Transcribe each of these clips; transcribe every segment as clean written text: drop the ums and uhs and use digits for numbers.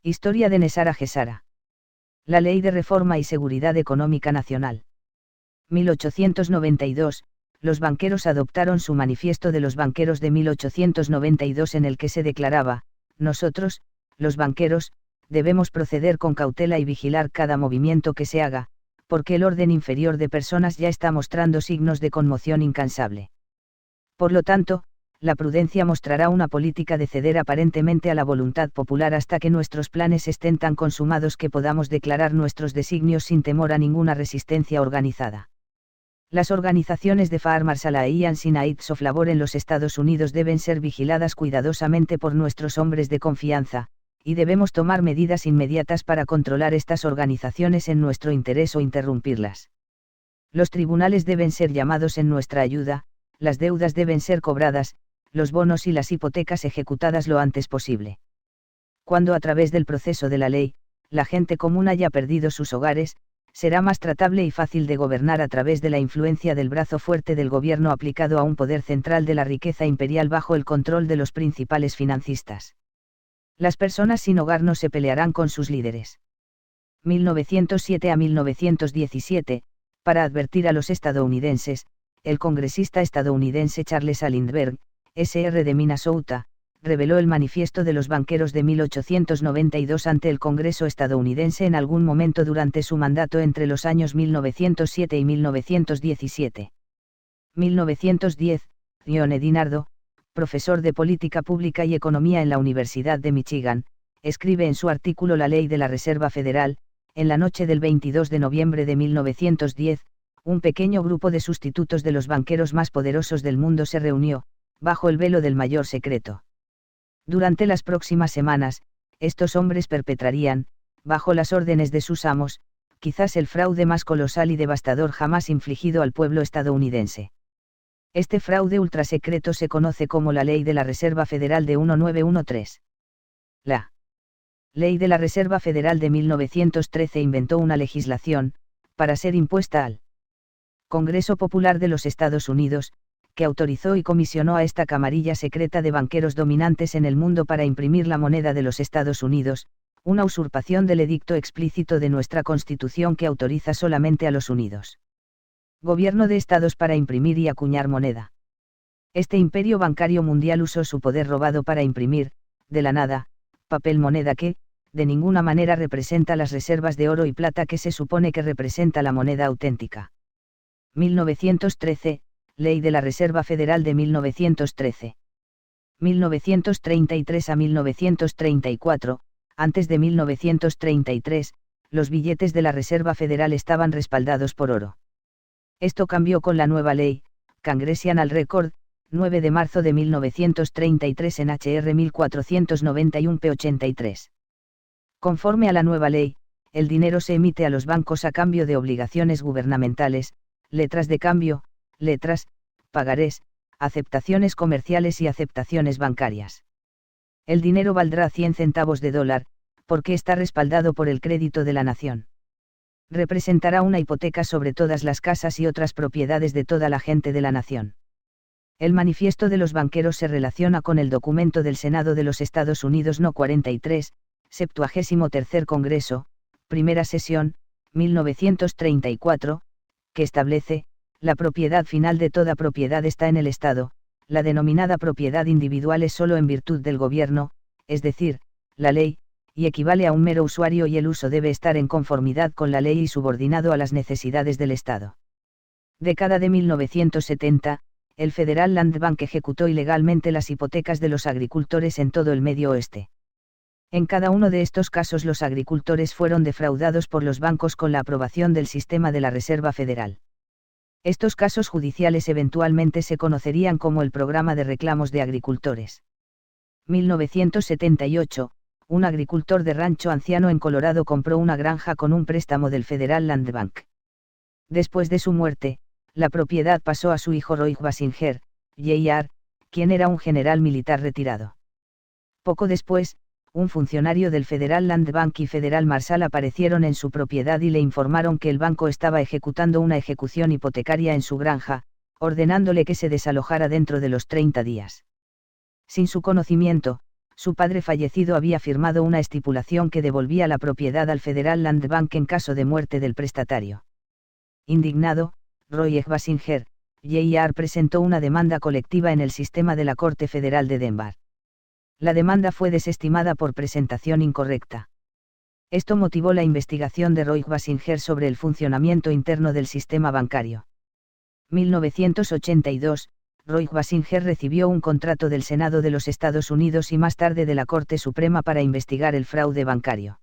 Historia de Nesara Gesara. La Ley de Reforma y Seguridad Económica Nacional. 1892, los banqueros adoptaron su Manifiesto de los Banqueros de 1892 en el que se declaraba: nosotros, los banqueros, debemos proceder con cautela y vigilar cada movimiento que se haga, porque el orden inferior de personas ya está mostrando signos de conmoción incansable. Por lo tanto, la prudencia mostrará una política de ceder aparentemente a la voluntad popular hasta que nuestros planes estén tan consumados que podamos declarar nuestros designios sin temor a ninguna resistencia organizada. Las organizaciones de Farmers Alliance y Knights of Labor en los Estados Unidos deben ser vigiladas cuidadosamente por nuestros hombres de confianza, y debemos tomar medidas inmediatas para controlar estas organizaciones en nuestro interés o interrumpirlas. Los tribunales deben ser llamados en nuestra ayuda, las deudas deben ser cobradas, los bonos y las hipotecas ejecutadas lo antes posible. Cuando a través del proceso de la ley, la gente común haya perdido sus hogares, será más tratable y fácil de gobernar a través de la influencia del brazo fuerte del gobierno aplicado a un poder central de la riqueza imperial bajo el control de los principales financistas. Las personas sin hogar no se pelearán con sus líderes. 1907 a 1917, para advertir a los estadounidenses, el congresista estadounidense Charles A. Lindbergh, Sr. de Minnesota, reveló el Manifiesto de los Banqueros de 1892 ante el Congreso estadounidense en algún momento durante su mandato entre los años 1907 y 1917. 1910, John E. Dinardo, profesor de Política Pública y Economía en la Universidad de Michigan, escribe en su artículo La Ley de la Reserva Federal: en la noche del 22 de noviembre de 1910, un pequeño grupo de sustitutos de los banqueros más poderosos del mundo se reunió, bajo el velo del mayor secreto. Durante las próximas semanas, estos hombres perpetrarían, bajo las órdenes de sus amos, quizás el fraude más colosal y devastador jamás infligido al pueblo estadounidense. Este fraude ultrasecreto se conoce como la Ley de la Reserva Federal de 1913. La Ley de la Reserva Federal de 1913 inventó una legislación, para ser impuesta al Congreso Popular de los Estados Unidos, que autorizó y comisionó a esta camarilla secreta de banqueros dominantes en el mundo para imprimir la moneda de los Estados Unidos, una usurpación del edicto explícito de nuestra Constitución que autoriza solamente a los Unidos Gobierno de Estados para imprimir y acuñar moneda. Este imperio bancario mundial usó su poder robado para imprimir, de la nada, papel moneda que, de ninguna manera representa las reservas de oro y plata que se supone que representa la moneda auténtica. 1913, Ley de la Reserva Federal de 1913. 1933 a 1934, antes de 1933, los billetes de la Reserva Federal estaban respaldados por oro. Esto cambió con la nueva ley, Congressional Record, 9 de marzo de 1933 en HR 1491 P83. Conforme a la nueva ley, el dinero se emite a los bancos a cambio de obligaciones gubernamentales, letras de cambio, letras, pagarés, aceptaciones comerciales y aceptaciones bancarias. El dinero valdrá 100 centavos de dólar, porque está respaldado por el crédito de la nación. Representará una hipoteca sobre todas las casas y otras propiedades de toda la gente de la nación. El Manifiesto de los Banqueros se relaciona con el documento del Senado de los Estados Unidos No. 43, 73 Congreso, primera sesión, 1934, que establece: la propiedad final de toda propiedad está en el Estado, la denominada propiedad individual es solo en virtud del gobierno, es decir, la ley, y equivale a un mero usuario y el uso debe estar en conformidad con la ley y subordinado a las necesidades del Estado. Década de 1970, el Federal Land Bank ejecutó ilegalmente las hipotecas de los agricultores en todo el Medio Oeste. En cada uno de estos casos los agricultores fueron defraudados por los bancos con la aprobación del sistema de la Reserva Federal. Estos casos judiciales eventualmente se conocerían como el Programa de Reclamos de Agricultores. 1978, un agricultor de rancho anciano en Colorado compró una granja con un préstamo del Federal Land Bank. Después de su muerte, la propiedad pasó a su hijo Roy Basinger, Jr., quien era un general militar retirado. Poco después, un funcionario del Federal Land Bank y Federal Marshal aparecieron en su propiedad y le informaron que el banco estaba ejecutando una ejecución hipotecaria en su granja, ordenándole que se desalojara dentro de los 30 días. Sin su conocimiento, Su padre fallecido había firmado una estipulación que devolvía la propiedad al Federal Land Bank en caso de muerte del prestatario. Indignado, Roy H. Basinger, Jr. presentó una demanda colectiva en el sistema de la Corte Federal de Denver. La demanda fue desestimada por presentación incorrecta. Esto motivó la investigación de Roy Basinger sobre el funcionamiento interno del sistema bancario. 1982, Roy Basinger recibió un contrato del Senado de los Estados Unidos y más tarde de la Corte Suprema para investigar el fraude bancario.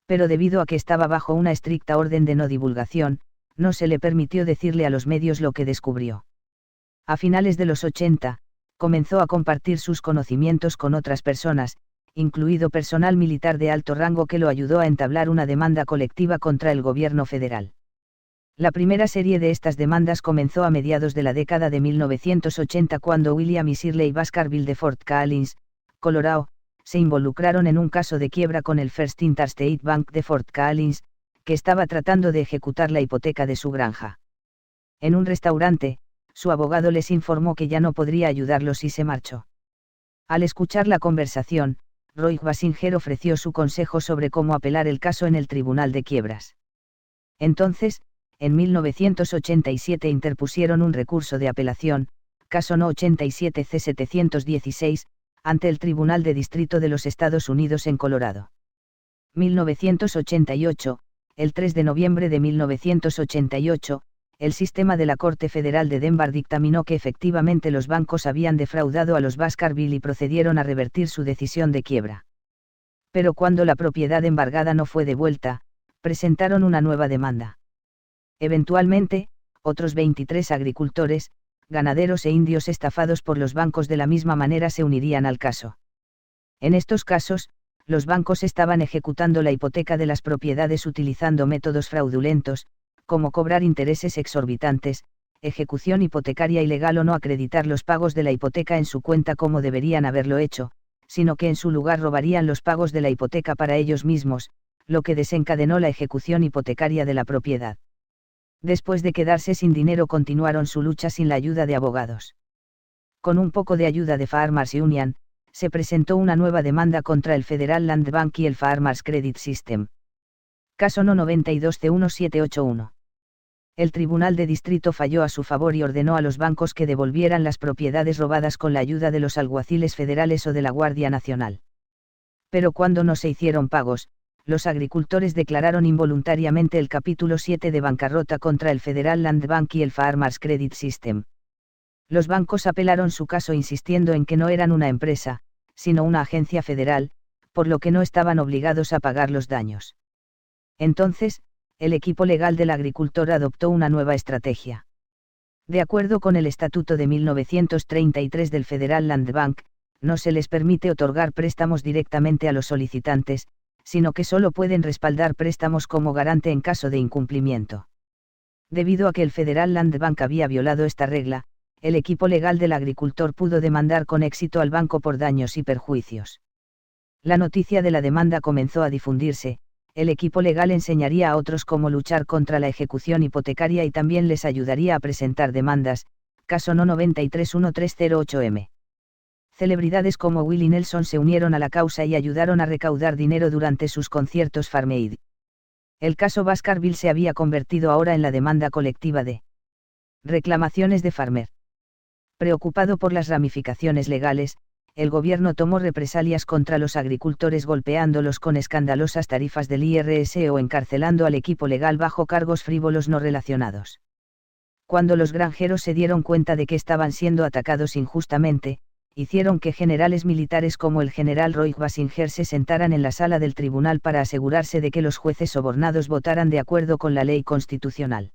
Pero debido a que estaba bajo una estricta orden de no divulgación, no se le permitió decirle a los medios lo que descubrió. A finales de los 80, comenzó a compartir sus conocimientos con otras personas, incluido personal militar de alto rango que lo ayudó a entablar una demanda colectiva contra el gobierno federal. La primera serie de estas demandas comenzó a mediados de la década de 1980 cuando William y Shirley Baskerville de Fort Collins, Colorado, se involucraron en un caso de quiebra con el First Interstate Bank de Fort Collins, que estaba tratando de ejecutar la hipoteca de su granja. En un restaurante, su abogado les informó que ya no podría ayudarlos y se marchó. Al escuchar la conversación, Roy Basinger ofreció su consejo sobre cómo apelar el caso en el Tribunal de Quiebras. Entonces, en 1987 interpusieron un recurso de apelación, caso No 87 C716, ante el Tribunal de Distrito de los Estados Unidos en Colorado. 1988, el 3 de noviembre de 1988, el sistema de la Corte Federal de Denver dictaminó que efectivamente los bancos habían defraudado a los Baskerville y procedieron a revertir su decisión de quiebra. Pero cuando la propiedad embargada no fue devuelta, presentaron una nueva demanda. Eventualmente, otros 23 agricultores, ganaderos e indios estafados por los bancos de la misma manera se unirían al caso. En estos casos, los bancos estaban ejecutando la hipoteca de las propiedades utilizando métodos fraudulentos, como cobrar intereses exorbitantes, ejecución hipotecaria ilegal o no acreditar los pagos de la hipoteca en su cuenta como deberían haberlo hecho, sino que en su lugar robarían los pagos de la hipoteca para ellos mismos, lo que desencadenó la ejecución hipotecaria de la propiedad. Después de quedarse sin dinero continuaron su lucha sin la ayuda de abogados. Con un poco de ayuda de Farmers Union, se presentó una nueva demanda contra el Federal Land Bank y el Farmers Credit System. Caso No 92 C1781. El Tribunal de Distrito falló a su favor y ordenó a los bancos que devolvieran las propiedades robadas con la ayuda de los alguaciles federales o de la Guardia Nacional. Pero cuando no se hicieron pagos, los agricultores declararon involuntariamente el capítulo 7 de bancarrota contra el Federal Land Bank y el Farmers Credit System. Los bancos apelaron su caso insistiendo en que no eran una empresa, sino una agencia federal, por lo que no estaban obligados a pagar los daños. Entonces, el equipo legal del agricultor adoptó una nueva estrategia. De acuerdo con el Estatuto de 1933 del Federal Land Bank, no se les permite otorgar préstamos directamente a los solicitantes, sino que solo pueden respaldar préstamos como garante en caso de incumplimiento. Debido a que el Federal Land Bank había violado esta regla, el equipo legal del agricultor pudo demandar con éxito al banco por daños y perjuicios. La noticia de la demanda comenzó a difundirse, el equipo legal enseñaría a otros cómo luchar contra la ejecución hipotecaria y también les ayudaría a presentar demandas, caso No 931308M. Celebridades como Willie Nelson se unieron a la causa y ayudaron a recaudar dinero durante sus conciertos Farm Aid. El caso Baskerville se había convertido ahora en la demanda colectiva de reclamaciones de Farmer. Preocupado por las ramificaciones legales, el gobierno tomó represalias contra los agricultores golpeándolos con escandalosas tarifas del IRS o encarcelando al equipo legal bajo cargos frívolos no relacionados. Cuando los granjeros se dieron cuenta de que estaban siendo atacados injustamente, hicieron que generales militares como el general Roy Basinger se sentaran en la sala del tribunal para asegurarse de que los jueces sobornados votaran de acuerdo con la ley constitucional.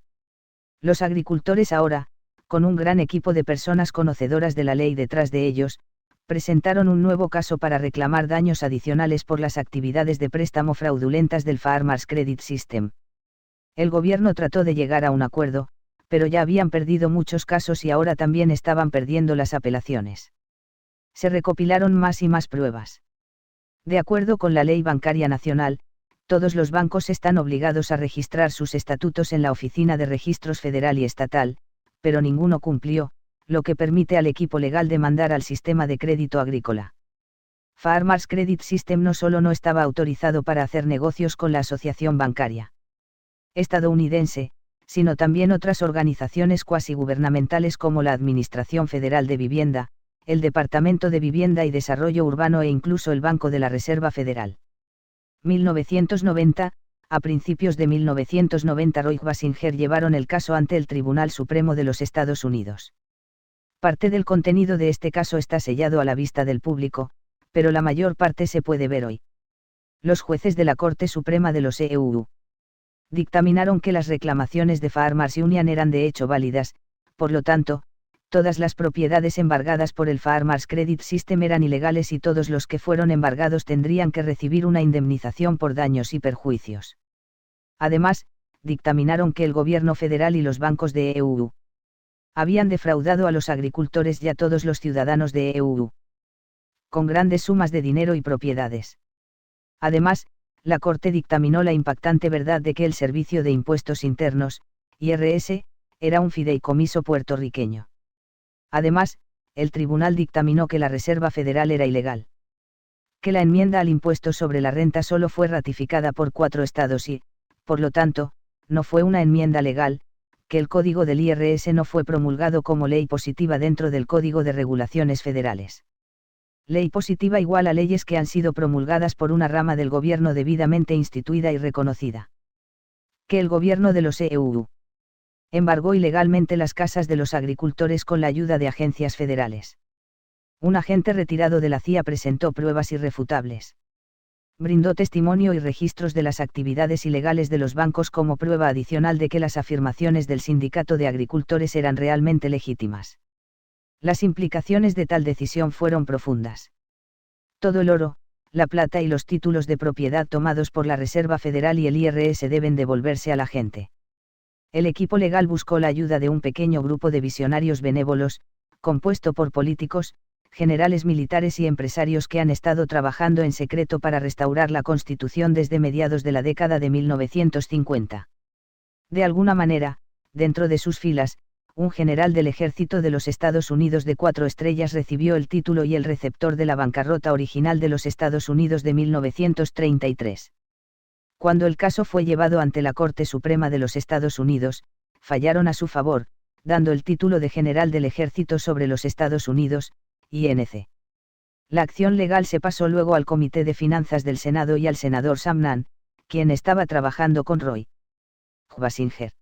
Los agricultores ahora, con un gran equipo de personas conocedoras de la ley detrás de ellos, presentaron un nuevo caso para reclamar daños adicionales por las actividades de préstamo fraudulentas del Farmers Credit System. El gobierno trató de llegar a un acuerdo, pero ya habían perdido muchos casos y ahora también estaban perdiendo las apelaciones. Se recopilaron más y más pruebas. De acuerdo con la Ley Bancaria Nacional, todos los bancos están obligados a registrar sus estatutos en la Oficina de Registros Federal y Estatal, pero ninguno cumplió, lo que permite al equipo legal demandar al sistema de crédito agrícola. Farmers Credit System no solo no estaba autorizado para hacer negocios con la asociación bancaria estadounidense, sino también otras organizaciones cuasi gubernamentales como la Administración Federal de Vivienda, el Departamento de Vivienda y Desarrollo Urbano e incluso el Banco de la Reserva Federal. 1990, a principios de 1990 Roy Basinger llevaron el caso ante el Tribunal Supremo de los Estados Unidos. Parte del contenido de este caso está sellado a la vista del público, pero la mayor parte se puede ver hoy. Los jueces de la Corte Suprema de los EUU dictaminaron que las reclamaciones de Farmers Union eran de hecho válidas, por lo tanto, todas las propiedades embargadas por el Farmers Credit System eran ilegales y todos los que fueron embargados tendrían que recibir una indemnización por daños y perjuicios. Además, dictaminaron que el gobierno federal y los bancos de EUU habían defraudado a los agricultores y a todos los ciudadanos de EUU con grandes sumas de dinero y propiedades. Además, la Corte dictaminó la impactante verdad de que el Servicio de Impuestos Internos, IRS, era un fideicomiso puertorriqueño. Además, el tribunal dictaminó que la Reserva Federal era ilegal. Que la enmienda al impuesto sobre la renta solo fue ratificada por 4 estados y, por lo tanto, no fue una enmienda legal, que el código del IRS no fue promulgado como ley positiva dentro del Código de Regulaciones Federales. Ley positiva igual a leyes que han sido promulgadas por una rama del gobierno debidamente instituida y reconocida. Que el gobierno de los EUU embargó ilegalmente las casas de los agricultores con la ayuda de agencias federales. Un agente retirado de la CIA presentó pruebas irrefutables. Brindó testimonio y registros de las actividades ilegales de los bancos como prueba adicional de que las afirmaciones del sindicato de agricultores eran realmente legítimas. Las implicaciones de tal decisión fueron profundas. Todo el oro, la plata y los títulos de propiedad tomados por la Reserva Federal y el IRS deben devolverse a la gente. El equipo legal buscó la ayuda de un pequeño grupo de visionarios benévolos, compuesto por políticos, generales militares y empresarios que han estado trabajando en secreto para restaurar la Constitución desde mediados de la década de 1950. De alguna manera, dentro de sus filas, un general del ejército de los Estados Unidos de 4 estrellas recibió el título y el receptor de la bancarrota original de los Estados Unidos de 1933. Cuando el caso fue llevado ante la Corte Suprema de los Estados Unidos, fallaron a su favor, dando el título de general del ejército sobre los Estados Unidos, INC. La acción legal se pasó luego al Comité de Finanzas del Senado y al senador Sam Nunn, quien estaba trabajando con Roy Basinger.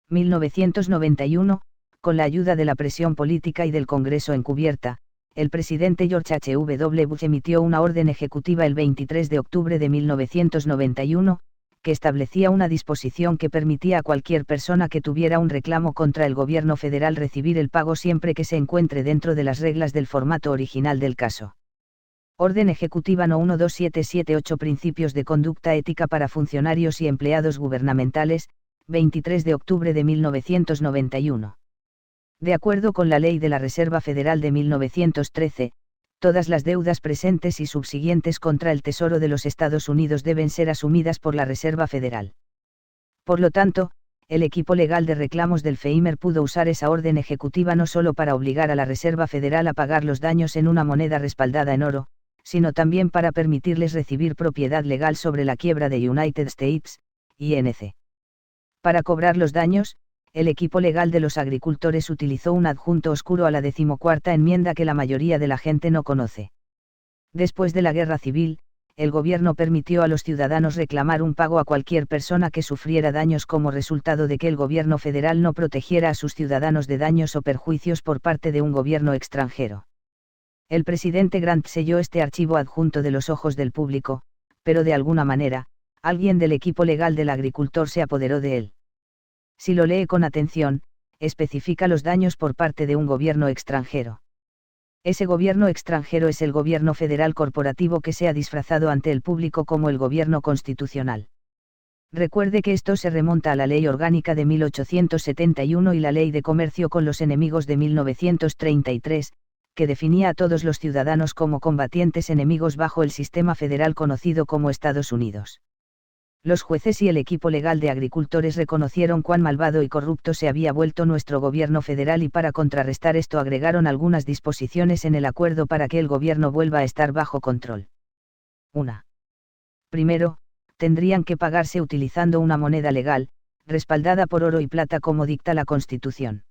1991, con la ayuda de la presión política y del Congreso encubierta, el presidente George H.W. Bush emitió una orden ejecutiva el 23 de octubre de 1991, que establecía una disposición que permitía a cualquier persona que tuviera un reclamo contra el gobierno federal recibir el pago siempre que se encuentre dentro de las reglas del formato original del caso. Orden Ejecutiva No. 12778 Principios de Conducta Ética para Funcionarios y Empleados Gubernamentales, 23 de octubre de 1991. De acuerdo con la Ley de la Reserva Federal de 1913, todas las deudas presentes y subsiguientes contra el Tesoro de los Estados Unidos deben ser asumidas por la Reserva Federal. Por lo tanto, el equipo legal de reclamos del FEIMER pudo usar esa orden ejecutiva no solo para obligar a la Reserva Federal a pagar los daños en una moneda respaldada en oro, sino también para permitirles recibir propiedad legal sobre la quiebra de United States, INC. Para cobrar los daños, el equipo legal de los agricultores utilizó un adjunto oscuro a la 14ª enmienda que la mayoría de la gente no conoce. Después de la Guerra Civil, el gobierno permitió a los ciudadanos reclamar un pago a cualquier persona que sufriera daños como resultado de que el gobierno federal no protegiera a sus ciudadanos de daños o perjuicios por parte de un gobierno extranjero. El presidente Grant selló este archivo adjunto de los ojos del público, pero de alguna manera, alguien del equipo legal del agricultor se apoderó de él. Si lo lee con atención, especifica los daños por parte de un gobierno extranjero. Ese gobierno extranjero es el gobierno federal corporativo que se ha disfrazado ante el público como el gobierno constitucional. Recuerde que esto se remonta a la Ley Orgánica de 1871 y la Ley de Comercio con los Enemigos de 1933, que definía a todos los ciudadanos como combatientes enemigos bajo el sistema federal conocido como Estados Unidos. Los jueces y el equipo legal de agricultores reconocieron cuán malvado y corrupto se había vuelto nuestro gobierno federal y para contrarrestar esto agregaron algunas disposiciones en el acuerdo para que el gobierno vuelva a estar bajo control. 1. Primero, tendrían que pagarse utilizando una moneda legal, respaldada por oro y plata como dicta la Constitución.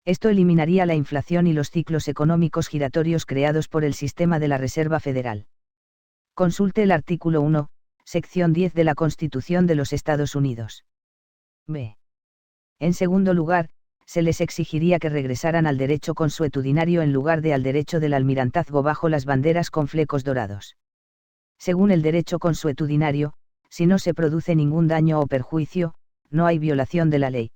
Esto eliminaría la inflación y los ciclos económicos giratorios creados por el sistema de la Reserva Federal. Consulte el artículo 1, sección 10 de la Constitución de los Estados Unidos. B. En segundo lugar, se les exigiría que regresaran al derecho consuetudinario en lugar de al derecho del almirantazgo bajo las banderas con flecos dorados. Según el derecho consuetudinario, si no se produce ningún daño o perjuicio, no hay violación de la ley.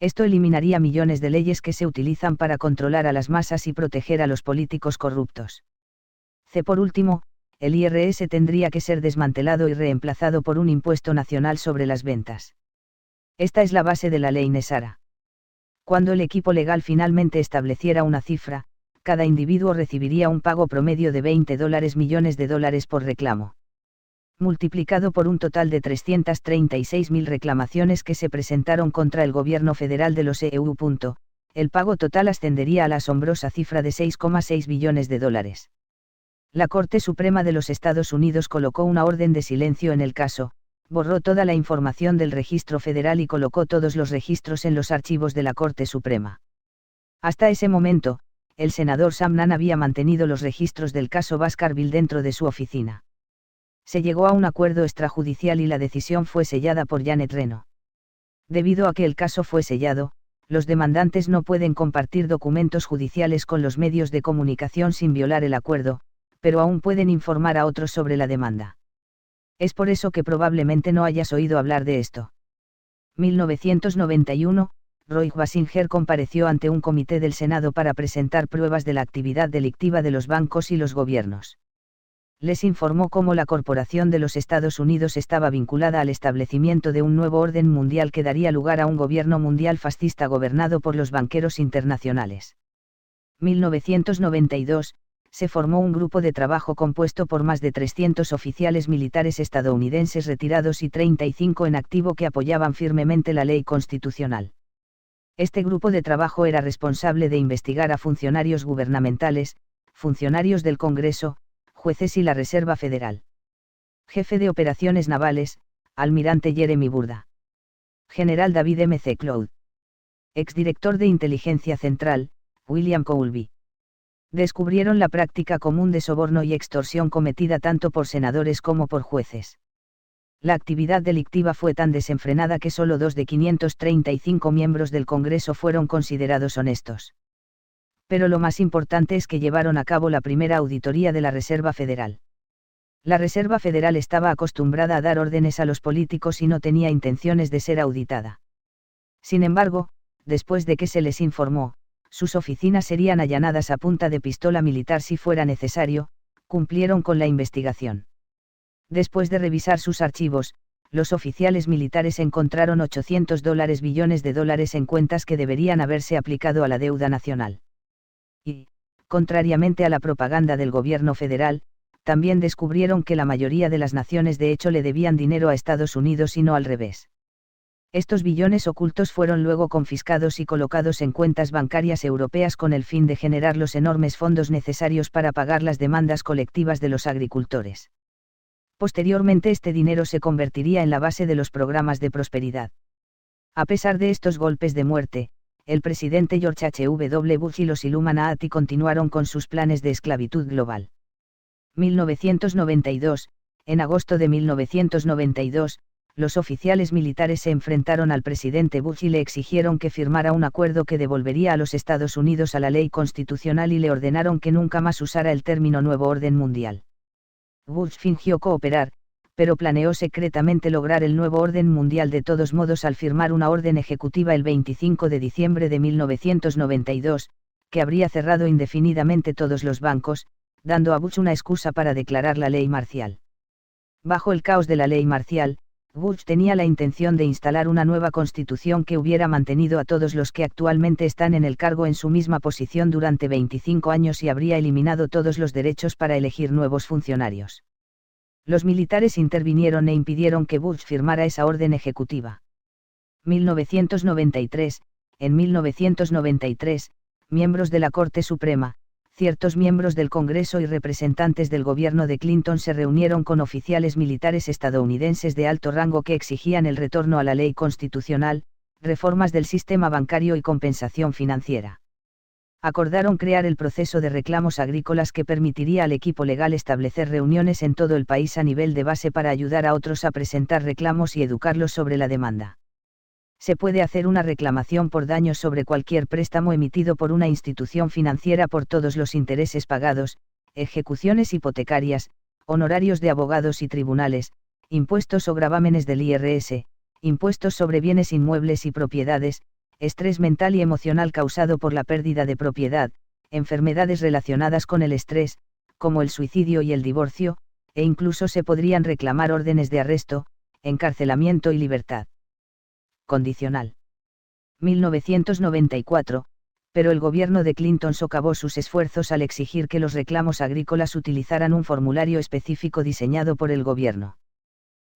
Esto eliminaría millones de leyes que se utilizan para controlar a las masas y proteger a los políticos corruptos. C. Por último, el IRS tendría que ser desmantelado y reemplazado por un impuesto nacional sobre las ventas. Esta es la base de la ley Nesara. Cuando el equipo legal finalmente estableciera una cifra, cada individuo recibiría un pago promedio de $20 millones por reclamo. Multiplicado por un total de 336.000 reclamaciones que se presentaron contra el gobierno federal de los EU. El pago total ascendería a la asombrosa cifra de $6,6 billones. La Corte Suprema de los Estados Unidos colocó una orden de silencio en el caso, borró toda la información del registro federal y colocó todos los registros en los archivos de la Corte Suprema. Hasta ese momento, el senador Sam Nunn había mantenido los registros del caso Baskerville dentro de su oficina. Se llegó a un acuerdo extrajudicial y la decisión fue sellada por Janet Reno. Debido a que el caso fue sellado, los demandantes no pueden compartir documentos judiciales con los medios de comunicación sin violar el acuerdo, pero aún pueden informar a otros sobre la demanda. Es por eso que probablemente no hayas oído hablar de esto. 1991, Roy Basinger compareció ante un comité del Senado para presentar pruebas de la actividad delictiva de los bancos y los gobiernos. Les informó cómo la Corporación de los Estados Unidos estaba vinculada al establecimiento de un nuevo orden mundial que daría lugar a un gobierno mundial fascista gobernado por los banqueros internacionales. 1992, se formó un grupo de trabajo compuesto por más de 300 oficiales militares estadounidenses retirados y 35 en activo que apoyaban firmemente la ley constitucional. Este grupo de trabajo era responsable de investigar a funcionarios gubernamentales, funcionarios del Congreso, jueces y la Reserva Federal. Jefe de operaciones navales, almirante Jeremy Burda. General David M. C. Cloud. Exdirector de Inteligencia Central, William Colby. Descubrieron la práctica común de soborno y extorsión cometida tanto por senadores como por jueces. La actividad delictiva fue tan desenfrenada que solo 2 de 535 miembros del Congreso fueron considerados honestos. Pero lo más importante es que llevaron a cabo la primera auditoría de la Reserva Federal. La Reserva Federal estaba acostumbrada a dar órdenes a los políticos y no tenía intenciones de ser auditada. Sin embargo, después de que se les informó, sus oficinas serían allanadas a punta de pistola militar si fuera necesario, cumplieron con la investigación. Después de revisar sus archivos, los oficiales militares encontraron $800 billones en cuentas que deberían haberse aplicado a la deuda nacional. Y, contrariamente a la propaganda del gobierno federal, también descubrieron que la mayoría de las naciones de hecho le debían dinero a Estados Unidos y no al revés. Estos billones ocultos fueron luego confiscados y colocados en cuentas bancarias europeas con el fin de generar los enormes fondos necesarios para pagar las demandas colectivas de los agricultores. Posteriormente este dinero se convertiría en la base de los programas de prosperidad. A pesar de estos golpes de muerte, el presidente George H.W. Bush y los Illuminati continuaron con sus planes de esclavitud global. 1992, en agosto de 1992, los oficiales militares se enfrentaron al presidente Bush y le exigieron que firmara un acuerdo que devolvería a los Estados Unidos a la ley constitucional y le ordenaron que nunca más usara el término nuevo orden mundial. Bush fingió cooperar, pero planeó secretamente lograr el nuevo orden mundial de todos modos al firmar una orden ejecutiva el 25 de diciembre de 1992, que habría cerrado indefinidamente todos los bancos, dando a Bush una excusa para declarar la ley marcial. Bajo el caos de la ley marcial, Bush tenía la intención de instalar una nueva constitución que hubiera mantenido a todos los que actualmente están en el cargo en su misma posición durante 25 años y habría eliminado todos los derechos para elegir nuevos funcionarios. Los militares intervinieron e impidieron que Bush firmara esa orden ejecutiva. 1993. En 1993, miembros de la Corte Suprema, ciertos miembros del Congreso y representantes del gobierno de Clinton se reunieron con oficiales militares estadounidenses de alto rango que exigían el retorno a la ley constitucional, reformas del sistema bancario y compensación financiera. Acordaron crear el proceso de reclamos agrícolas que permitiría al equipo legal establecer reuniones en todo el país a nivel de base para ayudar a otros a presentar reclamos y educarlos sobre la demanda. Se puede hacer una reclamación por daños sobre cualquier préstamo emitido por una institución financiera por todos los intereses pagados, ejecuciones hipotecarias, honorarios de abogados y tribunales, impuestos o gravámenes del IRS, impuestos sobre bienes inmuebles y propiedades, estrés mental y emocional causado por la pérdida de propiedad, enfermedades relacionadas con el estrés, como el suicidio y el divorcio, e incluso se podrían reclamar órdenes de arresto, encarcelamiento y libertad condicional. 1994, pero el gobierno de Clinton socavó sus esfuerzos al exigir que los reclamos agrícolas utilizaran un formulario específico diseñado por el gobierno.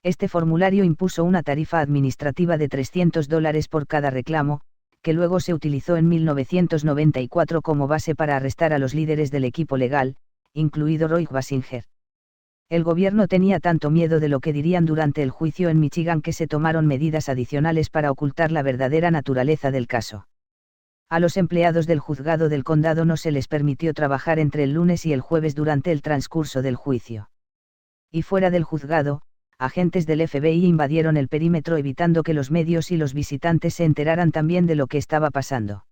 Este formulario impuso una tarifa administrativa de $300 por cada reclamo, que luego se utilizó en 1994 como base para arrestar a los líderes del equipo legal, incluido Roy Basinger. El gobierno tenía tanto miedo de lo que dirían durante el juicio en Michigan que se tomaron medidas adicionales para ocultar la verdadera naturaleza del caso. A los empleados del juzgado del condado no se les permitió trabajar entre el lunes y el jueves durante el transcurso del juicio. Y fuera del juzgado, agentes del FBI invadieron el perímetro evitando que los medios y los visitantes se enteraran también de lo que estaba pasando.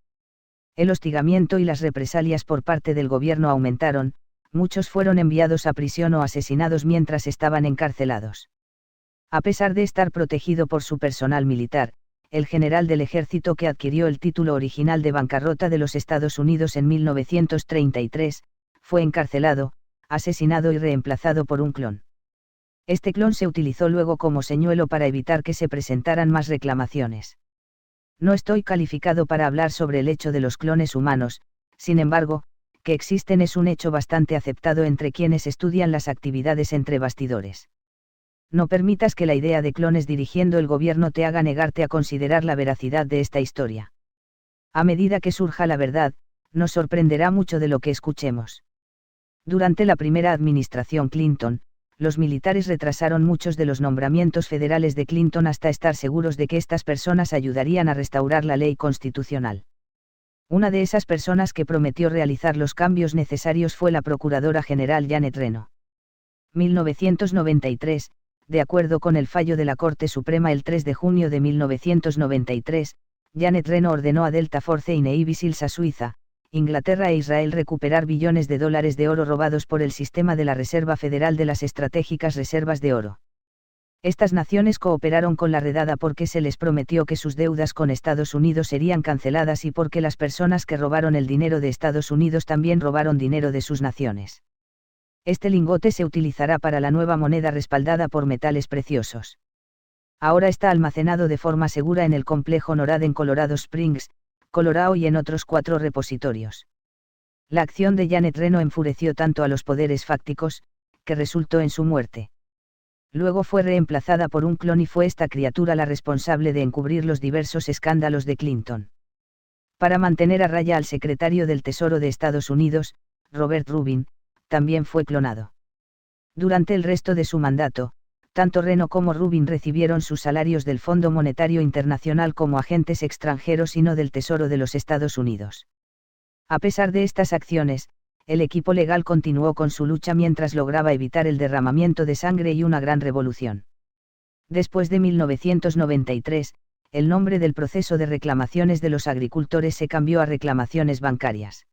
El hostigamiento y las represalias por parte del gobierno aumentaron. Muchos fueron enviados a prisión o asesinados mientras estaban encarcelados. A pesar de estar protegido por su personal militar, el general del ejército que adquirió el título original de bancarrota de los Estados Unidos en 1933, fue encarcelado, asesinado y reemplazado por un clon. Este clon se utilizó luego como señuelo para evitar que se presentaran más reclamaciones. No estoy calificado para hablar sobre el hecho de los clones humanos, sin embargo, que existen es un hecho bastante aceptado entre quienes estudian las actividades entre bastidores. No permitas que la idea de clones dirigiendo el gobierno te haga negarte a considerar la veracidad de esta historia. A medida que surja la verdad, nos sorprenderá mucho de lo que escuchemos. Durante la primera administración Clinton, los militares retrasaron muchos de los nombramientos federales de Clinton hasta estar seguros de que estas personas ayudarían a restaurar la ley constitucional. Una de esas personas que prometió realizar los cambios necesarios fue la Procuradora General Janet Reno. 1993, de acuerdo con el fallo de la Corte Suprema el 3 de junio de 1993, Janet Reno ordenó a Delta Force y Navy Seals a Suiza, Inglaterra e Israel recuperar billones de dólares de oro robados por el sistema de la Reserva Federal de las estratégicas reservas de oro. Estas naciones cooperaron con la redada porque se les prometió que sus deudas con Estados Unidos serían canceladas y porque las personas que robaron el dinero de Estados Unidos también robaron dinero de sus naciones. Este lingote se utilizará para la nueva moneda respaldada por metales preciosos. Ahora está almacenado de forma segura en el complejo NORAD en Colorado Springs, Colorado y en otros 4 repositorios. La acción de Janet Reno enfureció tanto a los poderes fácticos, que resultó en su muerte. Luego fue reemplazada por un clon y fue esta criatura la responsable de encubrir los diversos escándalos de Clinton. Para mantener a raya al secretario del Tesoro de Estados Unidos, Robert Rubin, también fue clonado. Durante el resto de su mandato, tanto Reno como Rubin recibieron sus salarios del Fondo Monetario Internacional como agentes extranjeros y no del Tesoro de los Estados Unidos. A pesar de estas acciones, el equipo legal continuó con su lucha mientras lograba evitar el derramamiento de sangre y una gran revolución. Después de 1993, el nombre del proceso de reclamaciones de los agricultores se cambió a reclamaciones bancarias.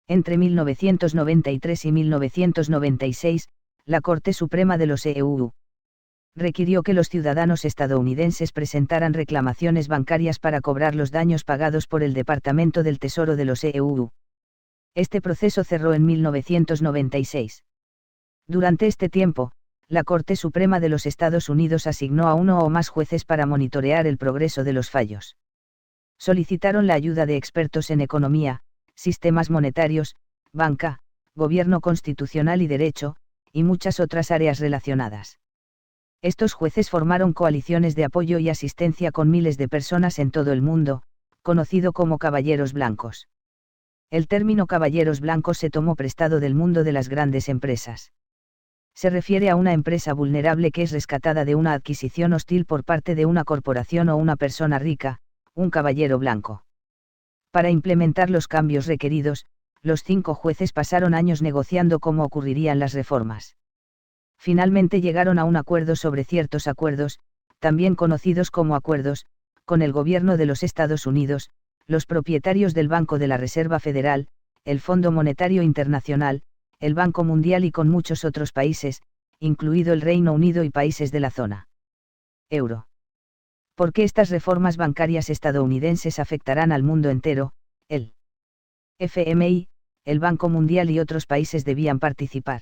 Entre 1993 y 1996, la Corte Suprema de los EU requirió que los ciudadanos estadounidenses presentaran reclamaciones bancarias para cobrar los daños pagados por el Departamento del Tesoro de los EU. Este proceso cerró en 1996. Durante este tiempo, la Corte Suprema de los Estados Unidos asignó a uno o más jueces para monitorear el progreso de los fallos. Solicitaron la ayuda de expertos en economía, sistemas monetarios, banca, gobierno constitucional y derecho, y muchas otras áreas relacionadas. Estos jueces formaron coaliciones de apoyo y asistencia con miles de personas en todo el mundo, conocido como caballeros blancos. El término caballeros blancos se tomó prestado del mundo de las grandes empresas. Se refiere a una empresa vulnerable que es rescatada de una adquisición hostil por parte de una corporación o una persona rica, un caballero blanco. Para implementar los cambios requeridos, los 5 jueces pasaron años negociando cómo ocurrirían las reformas. Finalmente llegaron a un acuerdo sobre ciertos acuerdos, también conocidos como acuerdos, con el gobierno de los Estados Unidos, los propietarios del Banco de la Reserva Federal, el Fondo Monetario Internacional, el Banco Mundial y con muchos otros países, incluido el Reino Unido y países de la zona euro. ¿Por qué estas reformas bancarias estadounidenses afectarán al mundo entero? El FMI, el Banco Mundial y otros países debían participar.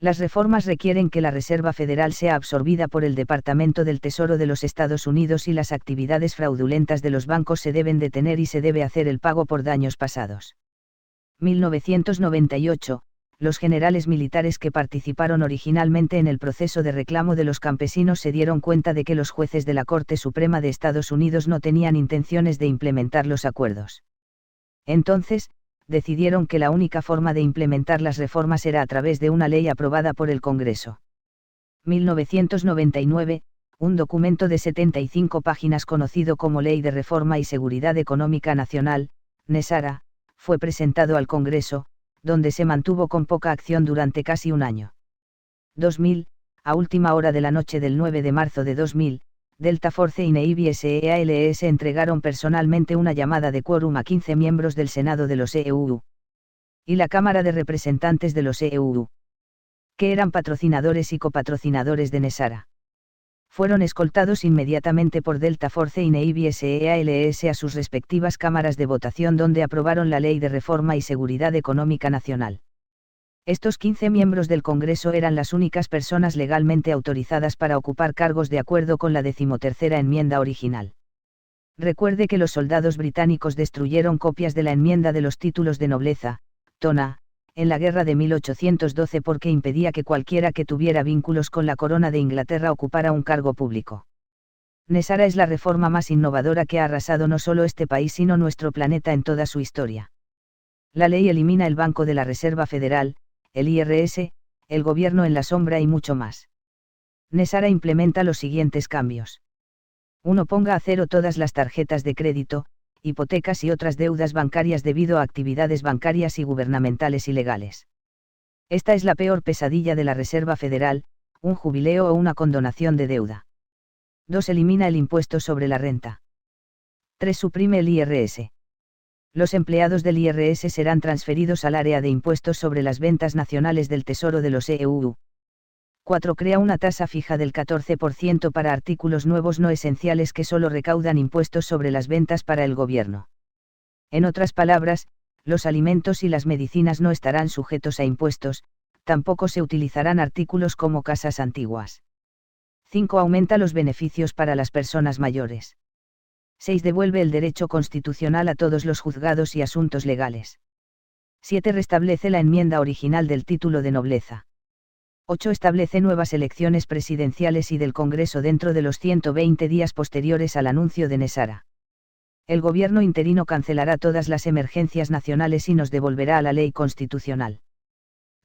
Las reformas requieren que la Reserva Federal sea absorbida por el Departamento del Tesoro de los Estados Unidos y las actividades fraudulentas de los bancos se deben detener y se debe hacer el pago por daños pasados. 1998, los generales militares que participaron originalmente en el proceso de reclamo de los campesinos se dieron cuenta de que los jueces de la Corte Suprema de Estados Unidos no tenían intenciones de implementar los acuerdos. Entonces, decidieron que la única forma de implementar las reformas era a través de una ley aprobada por el Congreso. 1999, un documento de 75 páginas conocido como Ley de Reforma y Seguridad Económica Nacional, NESARA, fue presentado al Congreso, donde se mantuvo con poca acción durante casi un año. 2000, a última hora de la noche del 9 de marzo de 2000, Delta Force y Navy SEALS entregaron personalmente una llamada de quórum a 15 miembros del Senado de los EUU y la Cámara de Representantes de los EUU, que eran patrocinadores y copatrocinadores de NESARA. Fueron escoltados inmediatamente por Delta Force y Navy SEALS a sus respectivas cámaras de votación donde aprobaron la Ley de Reforma y Seguridad Económica Nacional. Estos 15 miembros del Congreso eran las únicas personas legalmente autorizadas para ocupar cargos de acuerdo con la 13ª enmienda original. Recuerde que los soldados británicos destruyeron copias de la enmienda de los títulos de nobleza, TONA, en la guerra de 1812 porque impedía que cualquiera que tuviera vínculos con la corona de Inglaterra ocupara un cargo público. NESARA es la reforma más innovadora que ha arrasado no solo este país sino nuestro planeta en toda su historia. La ley elimina el Banco de la Reserva Federal, el IRS, el gobierno en la sombra y mucho más. NESARA implementa los siguientes cambios. 1. Ponga a cero todas las tarjetas de crédito, hipotecas y otras deudas bancarias debido a actividades bancarias y gubernamentales ilegales. Esta es la peor pesadilla de la Reserva Federal, un jubileo o una condonación de deuda. 2. Elimina el impuesto sobre la renta. 3. Suprime el IRS. Los empleados del IRS serán transferidos al área de impuestos sobre las ventas nacionales del Tesoro de los EUU. 4. Crea una tasa fija del 14% para artículos nuevos no esenciales que solo recaudan impuestos sobre las ventas para el gobierno. En otras palabras, los alimentos y las medicinas no estarán sujetos a impuestos, tampoco se utilizarán artículos como casas antiguas. 5. Aumenta los beneficios para las personas mayores. 6. Devuelve el derecho constitucional a todos los juzgados y asuntos legales. 7. Restablece la enmienda original del título de nobleza. 8. Establece nuevas elecciones presidenciales y del Congreso dentro de los 120 días posteriores al anuncio de NESARA. El gobierno interino cancelará todas las emergencias nacionales y nos devolverá a la ley constitucional.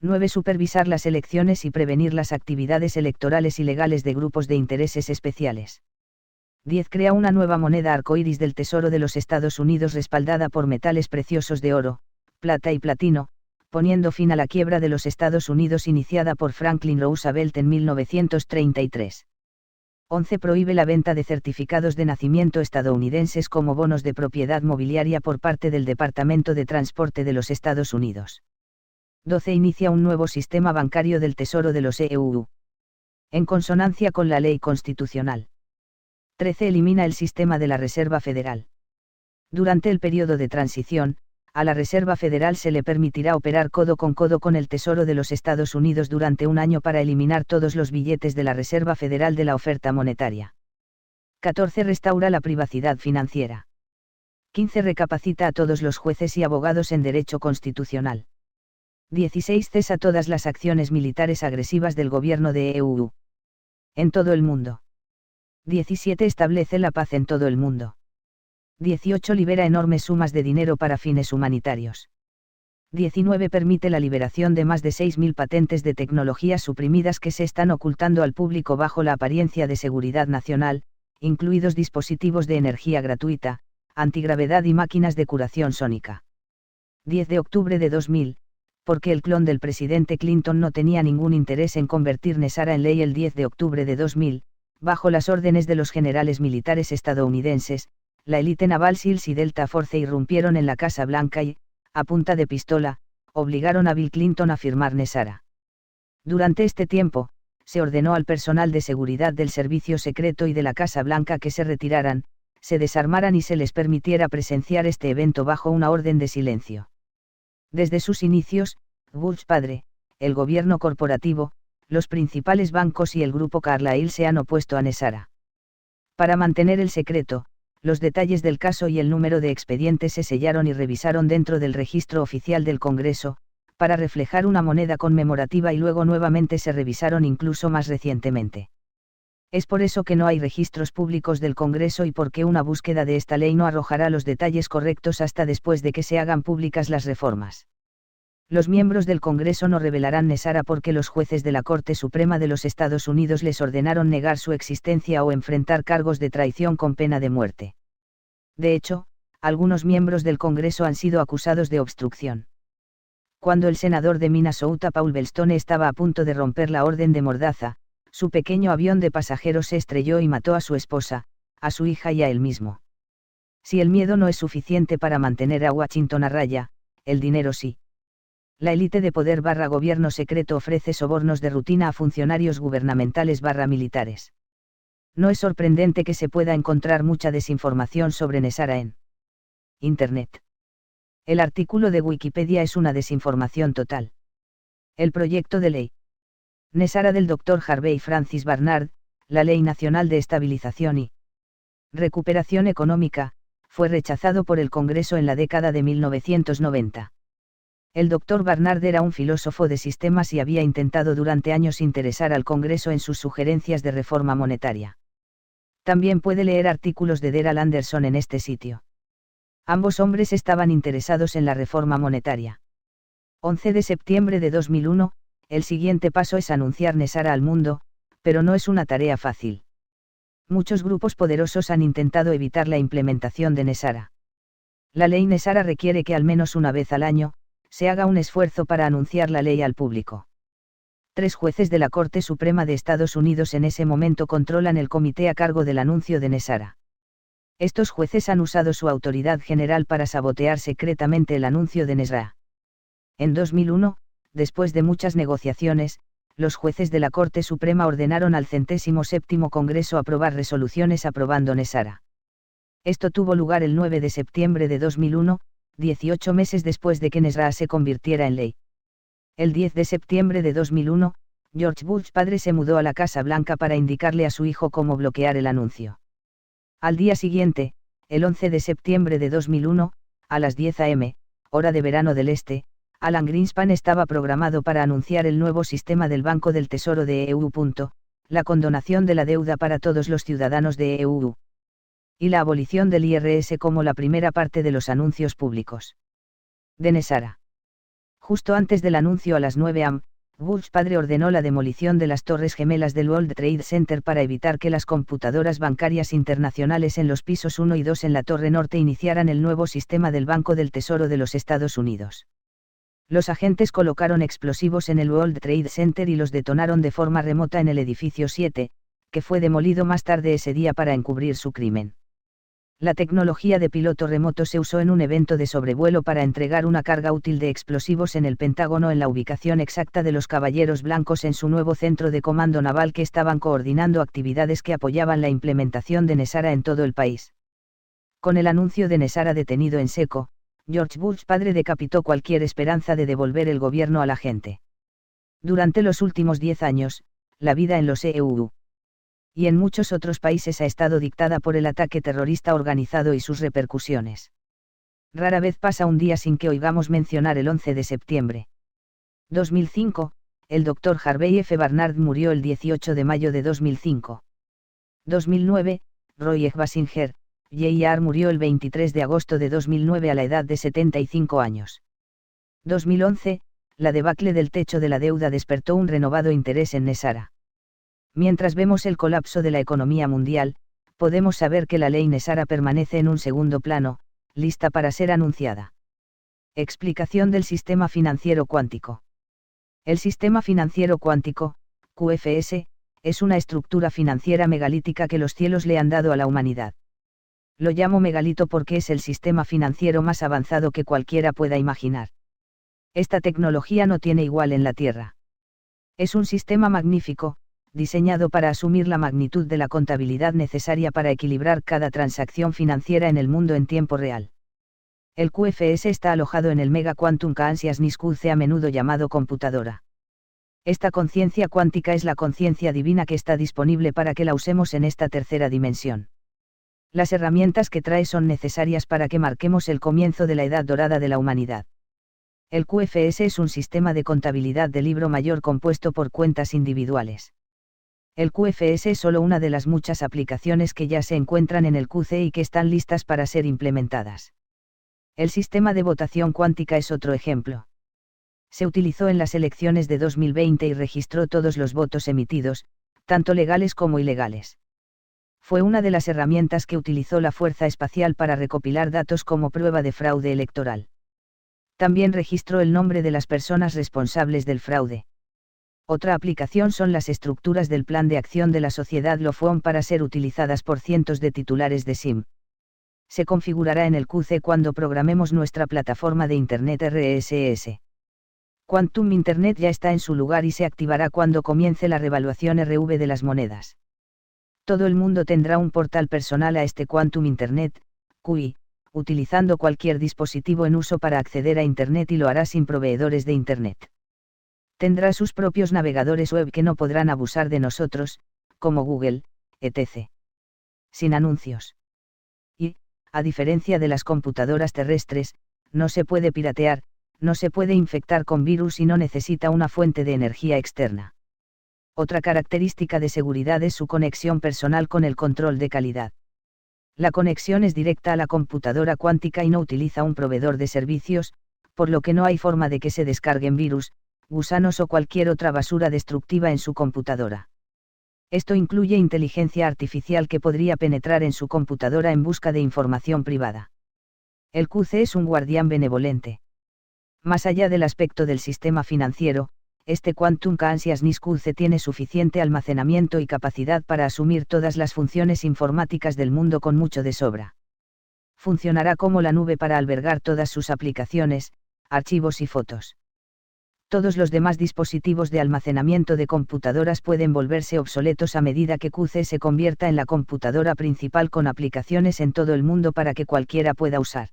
9. Supervisar las elecciones y prevenir las actividades electorales ilegales de grupos de intereses especiales. 10. Crea una nueva moneda arcoíris del Tesoro de los Estados Unidos respaldada por metales preciosos de oro, plata y platino, poniendo fin a la quiebra de los Estados Unidos iniciada por Franklin Roosevelt en 1933. 11. Prohíbe la venta de certificados de nacimiento estadounidenses como bonos de propiedad mobiliaria por parte del Departamento de Transporte de los Estados Unidos. 12. Inicia un nuevo sistema bancario del Tesoro de los EUU. En consonancia con la ley constitucional. 13. Elimina el sistema de la Reserva Federal. Durante el periodo de transición, a la Reserva Federal se le permitirá operar codo con el Tesoro de los Estados Unidos durante un año para eliminar todos los billetes de la Reserva Federal de la oferta monetaria. 14. Restaura la privacidad financiera. 15. Recapacita a todos los jueces y abogados en derecho constitucional. 16 Cesa todas las acciones militares agresivas del gobierno de EU. En todo el mundo. 17 Establece la paz en todo el mundo. 18 Libera enormes sumas de dinero para fines humanitarios. 19 Permite la liberación de más de 6.000 patentes de tecnologías suprimidas que se están ocultando al público bajo la apariencia de seguridad nacional, incluidos dispositivos de energía gratuita, antigravedad y máquinas de curación sónica. 10 de octubre de 2000, porque el clon del presidente Clinton no tenía ningún interés en convertir NESARA en ley. El 10 de octubre de 2000, bajo las órdenes de los generales militares estadounidenses, la élite naval SEALs y Delta Force irrumpieron en la Casa Blanca y, a punta de pistola, obligaron a Bill Clinton a firmar NESARA. Durante este tiempo, se ordenó al personal de seguridad del Servicio Secreto y de la Casa Blanca que se retiraran, se desarmaran y se les permitiera presenciar este evento bajo una orden de silencio. Desde sus inicios, Bush padre, el gobierno corporativo, los principales bancos y el grupo Carlyle se han opuesto a NESARA. Para mantener el secreto, los detalles del caso y el número de expedientes se sellaron y revisaron dentro del registro oficial del Congreso, para reflejar una moneda conmemorativa y luego nuevamente se revisaron incluso más recientemente. Es por eso que no hay registros públicos del Congreso y porque una búsqueda de esta ley no arrojará los detalles correctos hasta después de que se hagan públicas las reformas. Los miembros del Congreso no revelarán NESARA porque los jueces de la Corte Suprema de los Estados Unidos les ordenaron negar su existencia o enfrentar cargos de traición con pena de muerte. De hecho, algunos miembros del Congreso han sido acusados de obstrucción. Cuando el senador de Minnesota Paul Wellstone estaba a punto de romper la orden de mordaza, su pequeño avión de pasajeros se estrelló y mató a su esposa, a su hija y a él mismo. Si el miedo no es suficiente para mantener a Washington a raya, el dinero sí. La élite de poder / gobierno secreto ofrece sobornos de rutina a funcionarios gubernamentales / militares. No es sorprendente que se pueda encontrar mucha desinformación sobre NESARA en Internet. El artículo de Wikipedia es una desinformación total. El proyecto de ley NESARA del Dr. Harvey Francis Barnard, la Ley Nacional de Estabilización y Recuperación Económica, fue rechazado por el Congreso en la década de 1990. El Dr. Barnard era un filósofo de sistemas y había intentado durante años interesar al Congreso en sus sugerencias de reforma monetaria. También puede leer artículos de Daryl Anderson en este sitio. Ambos hombres estaban interesados en la reforma monetaria. 11 de septiembre de 2001, el siguiente paso es anunciar NESARA al mundo, pero no es una tarea fácil. Muchos grupos poderosos han intentado evitar la implementación de NESARA. La ley NESARA requiere que al menos una vez al año, se haga un esfuerzo para anunciar la ley al público. 3 jueces de la Corte Suprema de Estados Unidos en ese momento controlan el comité a cargo del anuncio de NESARA. Estos jueces han usado su autoridad general para sabotear secretamente el anuncio de NESARA. En 2001, después de muchas negociaciones, los jueces de la Corte Suprema ordenaron al 107º Congreso aprobar resoluciones aprobando NESARA. Esto tuvo lugar el 9 de septiembre de 2001, 18 meses después de que NESARA se convirtiera en ley. El 10 de septiembre de 2001, George Bush padre se mudó a la Casa Blanca para indicarle a su hijo cómo bloquear el anuncio. Al día siguiente, el 11 de septiembre de 2001, a las 10 a.m., hora de verano del Este, Alan Greenspan estaba programado para anunciar el nuevo sistema del Banco del Tesoro de EU. La condonación de la deuda para todos los ciudadanos de EU. Y la abolición del IRS como la primera parte de los anuncios públicos de NESARA. Justo antes del anuncio a las 9 am, Bush padre ordenó la demolición de las torres gemelas del World Trade Center para evitar que las computadoras bancarias internacionales en los pisos 1 y 2 en la Torre Norte iniciaran el nuevo sistema del Banco del Tesoro de los Estados Unidos. Los agentes colocaron explosivos en el World Trade Center y los detonaron de forma remota en el edificio 7, que fue demolido más tarde ese día para encubrir su crimen. La tecnología de piloto remoto se usó en un evento de sobrevuelo para entregar una carga útil de explosivos en el Pentágono en la ubicación exacta de los Caballeros Blancos en su nuevo centro de comando naval que estaban coordinando actividades que apoyaban la implementación de NESARA en todo el país. Con el anuncio de NESARA detenido en seco, George Bush padre decapitó cualquier esperanza de devolver el gobierno a la gente. Durante los últimos 10 años, la vida en los EU y en muchos otros países ha estado dictada por el ataque terrorista organizado y sus repercusiones. Rara vez pasa un día sin que oigamos mencionar el 11 de septiembre. 2005, el Dr. Harvey F. Barnard murió el 18 de mayo de 2005. 2009, Roy F. Basinger, Jr. murió el 23 de agosto de 2009 a la edad de 75 años. 2011, la debacle del techo de la deuda despertó un renovado interés en Nesara. Mientras vemos el colapso de la economía mundial, podemos saber que la ley Nesara permanece en un segundo plano, lista para ser anunciada. Explicación del sistema financiero cuántico. El sistema financiero cuántico, QFS, es una estructura financiera megalítica que los cielos le han dado a la humanidad. Lo llamo megalito porque es el sistema financiero más avanzado que cualquiera pueda imaginar. Esta tecnología no tiene igual en la Tierra. Es un sistema magnífico, diseñado para asumir la magnitud de la contabilidad necesaria para equilibrar cada transacción financiera en el mundo en tiempo real. El QFS está alojado en el Mega Quantum Consciousness QC, a menudo llamado computadora. Esta conciencia cuántica es la conciencia divina que está disponible para que la usemos en esta tercera dimensión. Las herramientas que trae son necesarias para que marquemos el comienzo de la edad dorada de la humanidad. El QFS es un sistema de contabilidad de libro mayor compuesto por cuentas individuales. El QFS es solo una de las muchas aplicaciones que ya se encuentran en el QC y que están listas para ser implementadas. El sistema de votación cuántica es otro ejemplo. Se utilizó en las elecciones de 2020 y registró todos los votos emitidos, tanto legales como ilegales. Fue una de las herramientas que utilizó la Fuerza Espacial para recopilar datos como prueba de fraude electoral. También registró el nombre de las personas responsables del fraude. Otra aplicación son las estructuras del plan de acción de la sociedad Lofon para ser utilizadas por cientos de titulares de SIM. Se configurará en el QC cuando programemos nuestra plataforma de Internet RSS. Quantum Internet ya está en su lugar y se activará cuando comience la revaluación RV de las monedas. Todo el mundo tendrá un portal personal a este Quantum Internet, QI, utilizando cualquier dispositivo en uso para acceder a Internet, y lo hará sin proveedores de Internet. Tendrá sus propios navegadores web que no podrán abusar de nosotros, como Google, etc. Sin anuncios. Y, a diferencia de las computadoras terrestres, no se puede piratear, no se puede infectar con virus y no necesita una fuente de energía externa. Otra característica de seguridad es su conexión personal con el control de calidad. La conexión es directa a la computadora cuántica y no utiliza un proveedor de servicios, por lo que no hay forma de que se descarguen virus, gusanos o cualquier otra basura destructiva en su computadora. Esto incluye inteligencia artificial que podría penetrar en su computadora en busca de información privada. El QC es un guardián benevolente. Más allá del aspecto del sistema financiero, este Quantum Consciousness QC tiene suficiente almacenamiento y capacidad para asumir todas las funciones informáticas del mundo con mucho de sobra. Funcionará como la nube para albergar todas sus aplicaciones, archivos y fotos. Todos los demás dispositivos de almacenamiento de computadoras pueden volverse obsoletos a medida que QC se convierta en la computadora principal con aplicaciones en todo el mundo para que cualquiera pueda usar.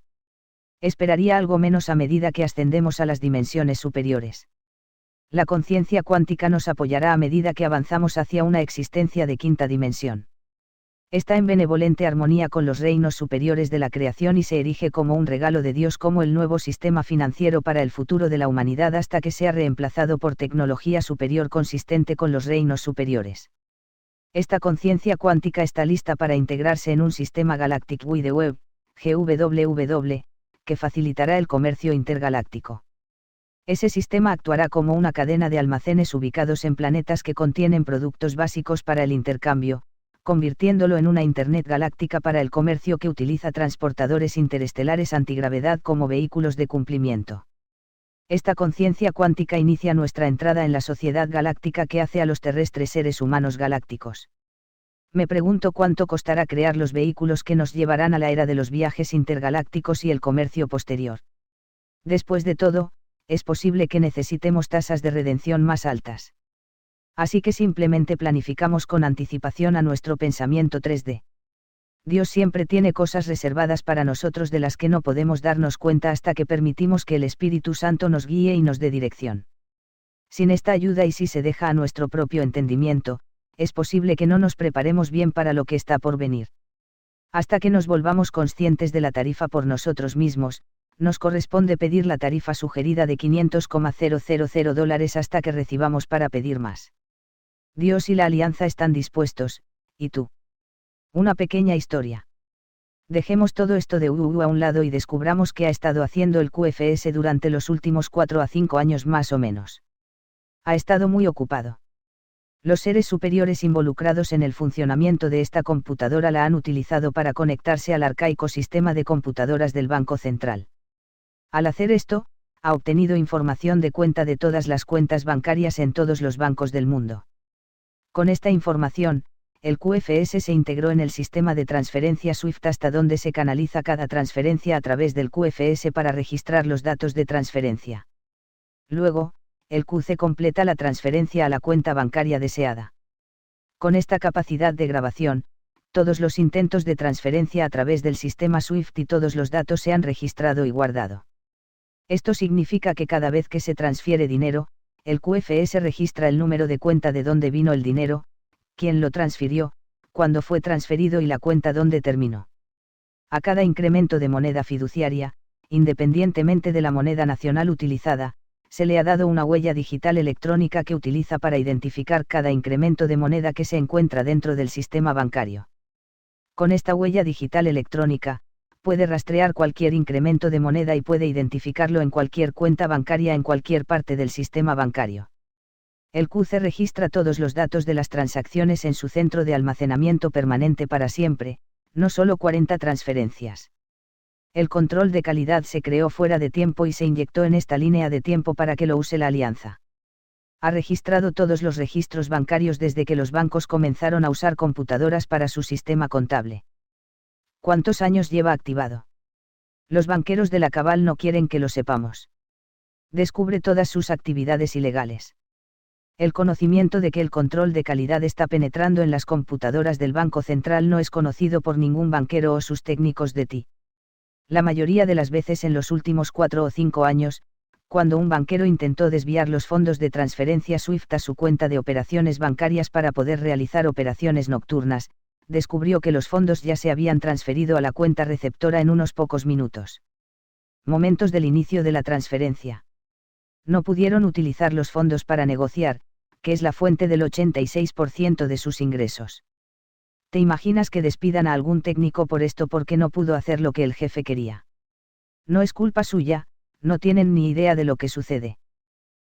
Esperaría algo menos a medida que ascendemos a las dimensiones superiores. La conciencia cuántica nos apoyará a medida que avanzamos hacia una existencia de quinta dimensión. Está en benevolente armonía con los reinos superiores de la creación y se erige como un regalo de Dios, como el nuevo sistema financiero para el futuro de la humanidad hasta que sea reemplazado por tecnología superior consistente con los reinos superiores. Esta conciencia cuántica está lista para integrarse en un sistema Galactic Wide Web, GWW, que facilitará el comercio intergaláctico. Ese sistema actuará como una cadena de almacenes ubicados en planetas que contienen productos básicos para el intercambio, convirtiéndolo en una Internet galáctica para el comercio que utiliza transportadores interestelares antigravedad como vehículos de cumplimiento. Esta conciencia cuántica inicia nuestra entrada en la sociedad galáctica que hace a los terrestres seres humanos galácticos. Me pregunto cuánto costará crear los vehículos que nos llevarán a la era de los viajes intergalácticos y el comercio posterior. Después de todo, es posible que necesitemos tasas de redención más altas. Así que simplemente planificamos con anticipación a nuestro pensamiento 3D. Dios siempre tiene cosas reservadas para nosotros de las que no podemos darnos cuenta hasta que permitimos que el Espíritu Santo nos guíe y nos dé dirección. Sin esta ayuda y si se deja a nuestro propio entendimiento, es posible que no nos preparemos bien para lo que está por venir. Hasta que nos volvamos conscientes de la tarifa por nosotros mismos, nos corresponde pedir la tarifa sugerida de $500,000 hasta que recibamos para pedir más. Dios y la alianza están dispuestos, ¿y tú? Una pequeña historia. Dejemos todo esto de a un lado y descubramos qué ha estado haciendo el QFS durante los últimos 4 a 5 años más o menos. Ha estado muy ocupado. Los seres superiores involucrados en el funcionamiento de esta computadora la han utilizado para conectarse al arcaico sistema de computadoras del Banco Central. Al hacer esto, ha obtenido información de cuenta de todas las cuentas bancarias en todos los bancos del mundo. Con esta información, el QFS se integró en el sistema de transferencia SWIFT hasta donde se canaliza cada transferencia a través del QFS para registrar los datos de transferencia. Luego, el QC completa la transferencia a la cuenta bancaria deseada. Con esta capacidad de grabación, todos los intentos de transferencia a través del sistema SWIFT y todos los datos se han registrado y guardado. Esto significa que cada vez que se transfiere dinero, el QFS registra el número de cuenta de dónde vino el dinero, quién lo transfirió, cuándo fue transferido y la cuenta dónde terminó. A cada incremento de moneda fiduciaria, independientemente de la moneda nacional utilizada, se le ha dado una huella digital electrónica que utiliza para identificar cada incremento de moneda que se encuentra dentro del sistema bancario. Con esta huella digital electrónica, puede rastrear cualquier incremento de moneda y puede identificarlo en cualquier cuenta bancaria en cualquier parte del sistema bancario. El QC registra todos los datos de las transacciones en su centro de almacenamiento permanente para siempre, no solo 40 transferencias. El control de calidad se creó fuera de tiempo y se inyectó en esta línea de tiempo para que lo use la alianza. Ha registrado todos los registros bancarios desde que los bancos comenzaron a usar computadoras para su sistema contable. ¿Cuántos años lleva activado? Los banqueros de la Cabal no quieren que lo sepamos. Descubre todas sus actividades ilegales. El conocimiento de que el control de calidad está penetrando en las computadoras del Banco Central no es conocido por ningún banquero o sus técnicos de TI. La mayoría de las veces en los últimos 4 o 5 años, cuando un banquero intentó desviar los fondos de transferencia SWIFT a su cuenta de operaciones bancarias para poder realizar operaciones nocturnas, descubrió que los fondos ya se habían transferido a la cuenta receptora en unos pocos minutos. Momentos del inicio de la transferencia. No pudieron utilizar los fondos para negociar, que es la fuente del 86% de sus ingresos. ¿Te imaginas que despidan a algún técnico por esto porque no pudo hacer lo que el jefe quería? No es culpa suya, no tienen ni idea de lo que sucede.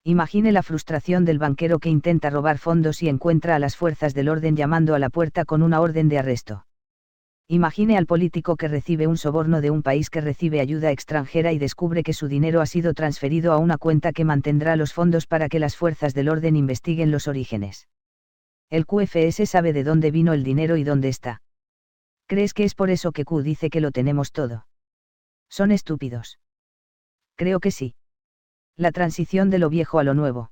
Imagine la frustración del banquero que intenta robar fondos y encuentra a las fuerzas del orden llamando a la puerta con una orden de arresto. Imagine al político que recibe un soborno de un país que recibe ayuda extranjera y descubre que su dinero ha sido transferido a una cuenta que mantendrá los fondos para que las fuerzas del orden investiguen los orígenes. El QFS sabe de dónde vino el dinero y dónde está. ¿Crees que es por eso que Q dice que lo tenemos todo? Son estúpidos. Creo que sí. La transición de lo viejo a lo nuevo.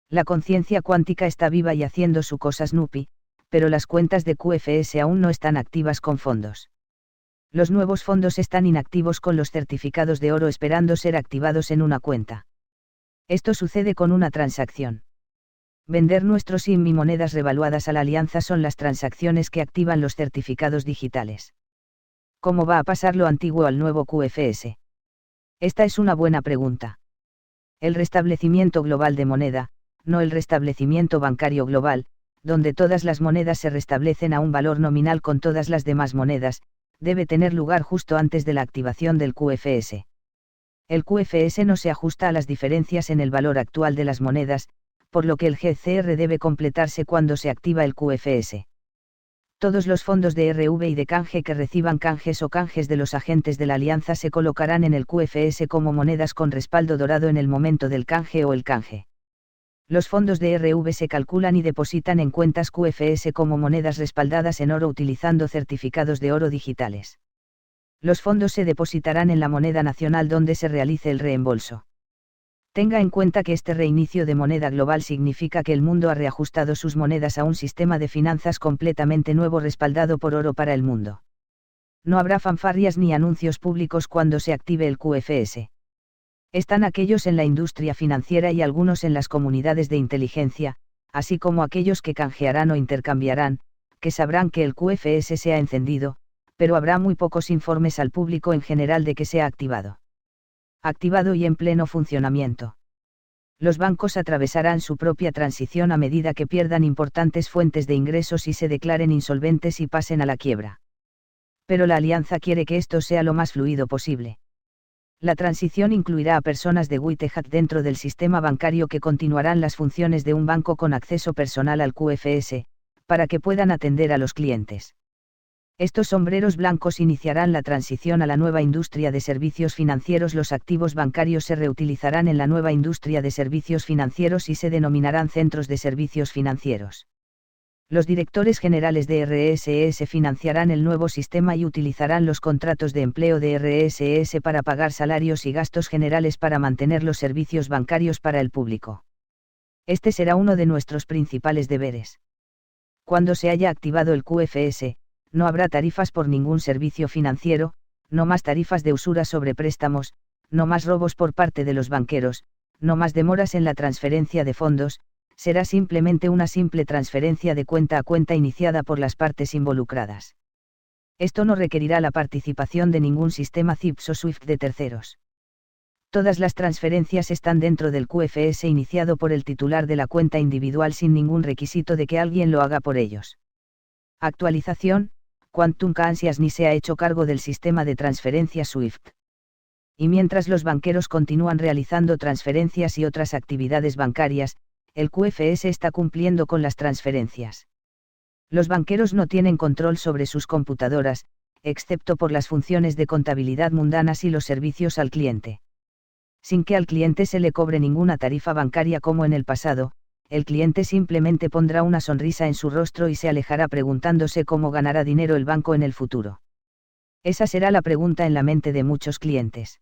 La conciencia cuántica está viva y haciendo su cosa Snoopy, pero las cuentas de QFS aún no están activas con fondos. Los nuevos fondos están inactivos con los certificados de oro esperando ser activados en una cuenta. Esto sucede con una transacción. Vender nuestros SIM y monedas revaluadas a la alianza son las transacciones que activan los certificados digitales. ¿Cómo va a pasar lo antiguo al nuevo QFS? Esta es una buena pregunta. El restablecimiento global de moneda, no el restablecimiento bancario global, donde todas las monedas se restablecen a un valor nominal con todas las demás monedas, debe tener lugar justo antes de la activación del QFS. El QFS no se ajusta a las diferencias en el valor actual de las monedas, por lo que el GCR debe completarse cuando se activa el QFS. Todos los fondos de RV y de canje que reciban canjes o canjes de los agentes de la alianza se colocarán en el QFS como monedas con respaldo dorado en el momento del canje o el canje. Los fondos de RV se calculan y depositan en cuentas QFS como monedas respaldadas en oro utilizando certificados de oro digitales. Los fondos se depositarán en la moneda nacional donde se realice el reembolso. Tenga en cuenta que este reinicio de moneda global significa que el mundo ha reajustado sus monedas a un sistema de finanzas completamente nuevo respaldado por oro para el mundo. No habrá fanfarrias ni anuncios públicos cuando se active el QFS. Están aquellos en la industria financiera y algunos en las comunidades de inteligencia, así como aquellos que canjearán o intercambiarán, que sabrán que el QFS se ha encendido, pero habrá muy pocos informes al público en general de que se ha activado. Activado y en pleno funcionamiento. Los bancos atravesarán su propia transición a medida que pierdan importantes fuentes de ingresos y se declaren insolventes y pasen a la quiebra. Pero la alianza quiere que esto sea lo más fluido posible. La transición incluirá a personas de Whitehat dentro del sistema bancario que continuarán las funciones de un banco con acceso personal al QFS, para que puedan atender a los clientes. Estos sombreros blancos iniciarán la transición a la nueva industria de servicios financieros. Los activos bancarios se reutilizarán en la nueva industria de servicios financieros y se denominarán centros de servicios financieros. Los directores generales de RSS financiarán el nuevo sistema y utilizarán los contratos de empleo de RSS para pagar salarios y gastos generales para mantener los servicios bancarios para el público. Este será uno de nuestros principales deberes. Cuando se haya activado el QFS, no habrá tarifas por ningún servicio financiero, no más tarifas de usura sobre préstamos, no más robos por parte de los banqueros, no más demoras en la transferencia de fondos, será simplemente una simple transferencia de cuenta a cuenta iniciada por las partes involucradas. Esto no requerirá la participación de ningún sistema CIPS o SWIFT de terceros. Todas las transferencias están dentro del QFS iniciado por el titular de la cuenta individual sin ningún requisito de que alguien lo haga por ellos. Actualización: Quantum Caansias ni se ha hecho cargo del sistema de transferencia SWIFT. Y mientras los banqueros continúan realizando transferencias y otras actividades bancarias, el QFS está cumpliendo con las transferencias. Los banqueros no tienen control sobre sus computadoras, excepto por las funciones de contabilidad mundanas y los servicios al cliente. Sin que al cliente se le cobre ninguna tarifa bancaria como en el pasado, el cliente simplemente pondrá una sonrisa en su rostro y se alejará preguntándose cómo ganará dinero el banco en el futuro. Esa será la pregunta en la mente de muchos clientes.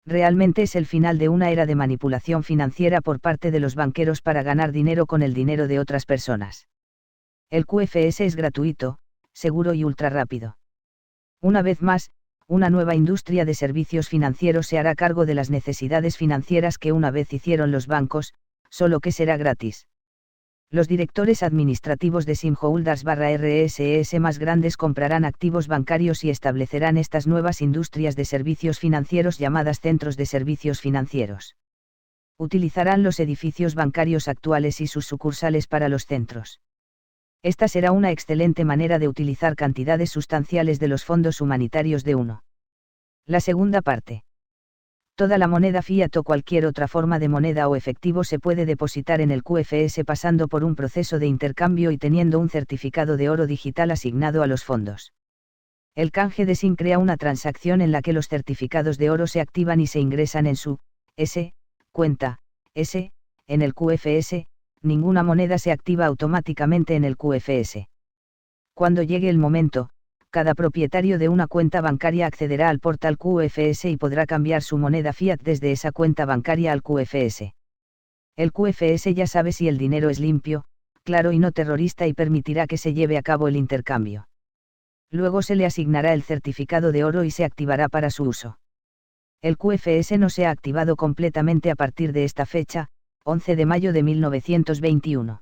Realmente es el final de una era de manipulación financiera por parte de los banqueros para ganar dinero con el dinero de otras personas. El QFS es gratuito, seguro y ultra rápido. Una vez más, una nueva industria de servicios financieros se hará cargo de las necesidades financieras que una vez hicieron los bancos, solo que será gratis. Los directores administrativos de Simholders/RSS más grandes comprarán activos bancarios y establecerán estas nuevas industrias de servicios financieros llamadas centros de servicios financieros. Utilizarán los edificios bancarios actuales y sus sucursales para los centros. Esta será una excelente manera de utilizar cantidades sustanciales de los fondos humanitarios de uno. La segunda parte. Toda la moneda fiat o cualquier otra forma de moneda o efectivo se puede depositar en el QFS pasando por un proceso de intercambio y teniendo un certificado de oro digital asignado a los fondos. El canje de SIM crea una transacción en la que los certificados de oro se activan y se ingresan en su cuenta en el QFS. Ninguna moneda se activa automáticamente en el QFS. Cuando llegue el momento, cada propietario de una cuenta bancaria accederá al portal QFS y podrá cambiar su moneda fiat desde esa cuenta bancaria al QFS. El QFS ya sabe si el dinero es limpio, claro y no terrorista y permitirá que se lleve a cabo el intercambio. Luego se le asignará el certificado de oro y se activará para su uso. El QFS no se ha activado completamente a partir de esta fecha, 11 de mayo de 1921.